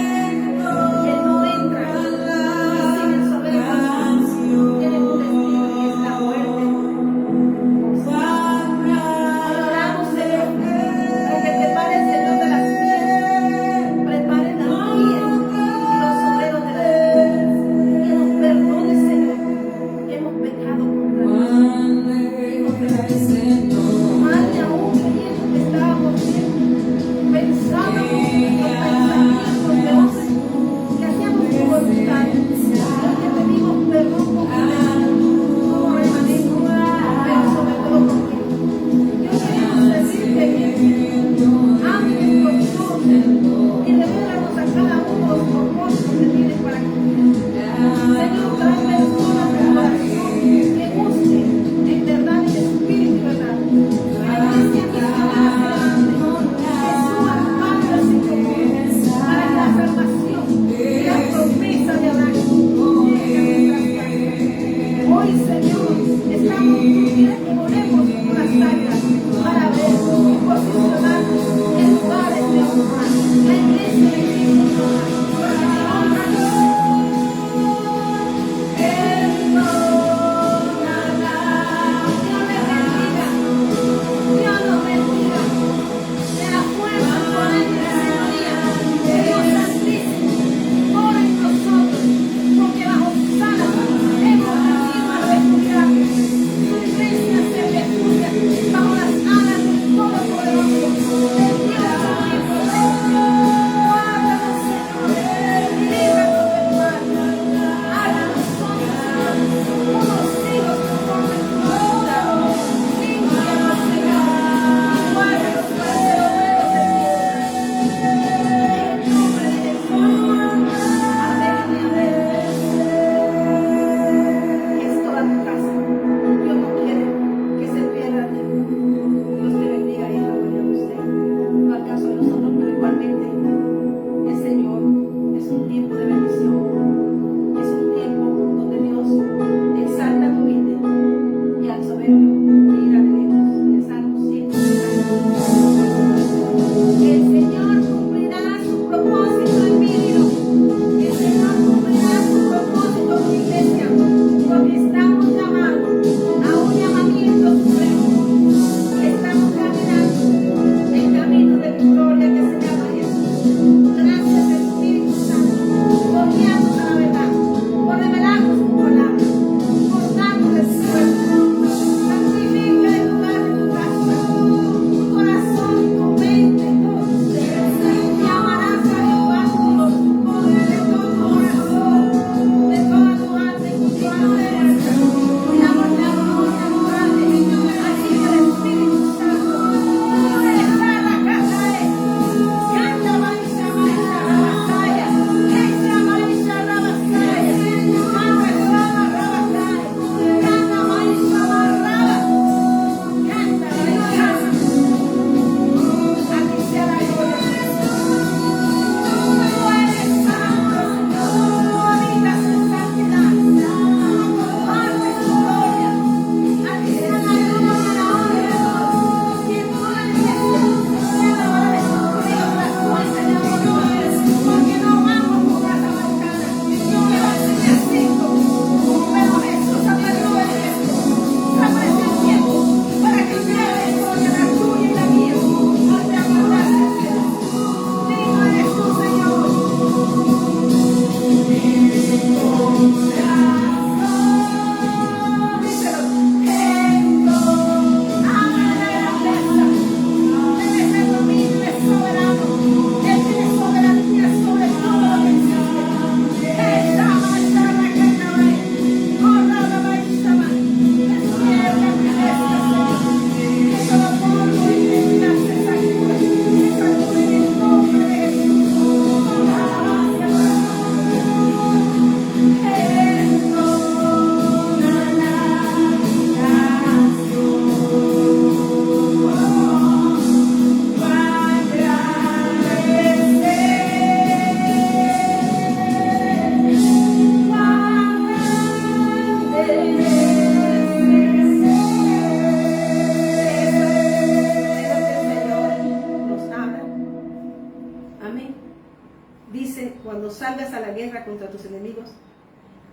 contra tus enemigos,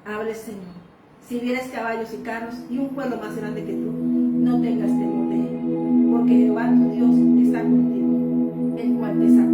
hable Señor. Si vienes caballos y carros y un pueblo más grande que tú, no tengas temor de él, porque Jehová tu Dios está contigo, el cual te sacó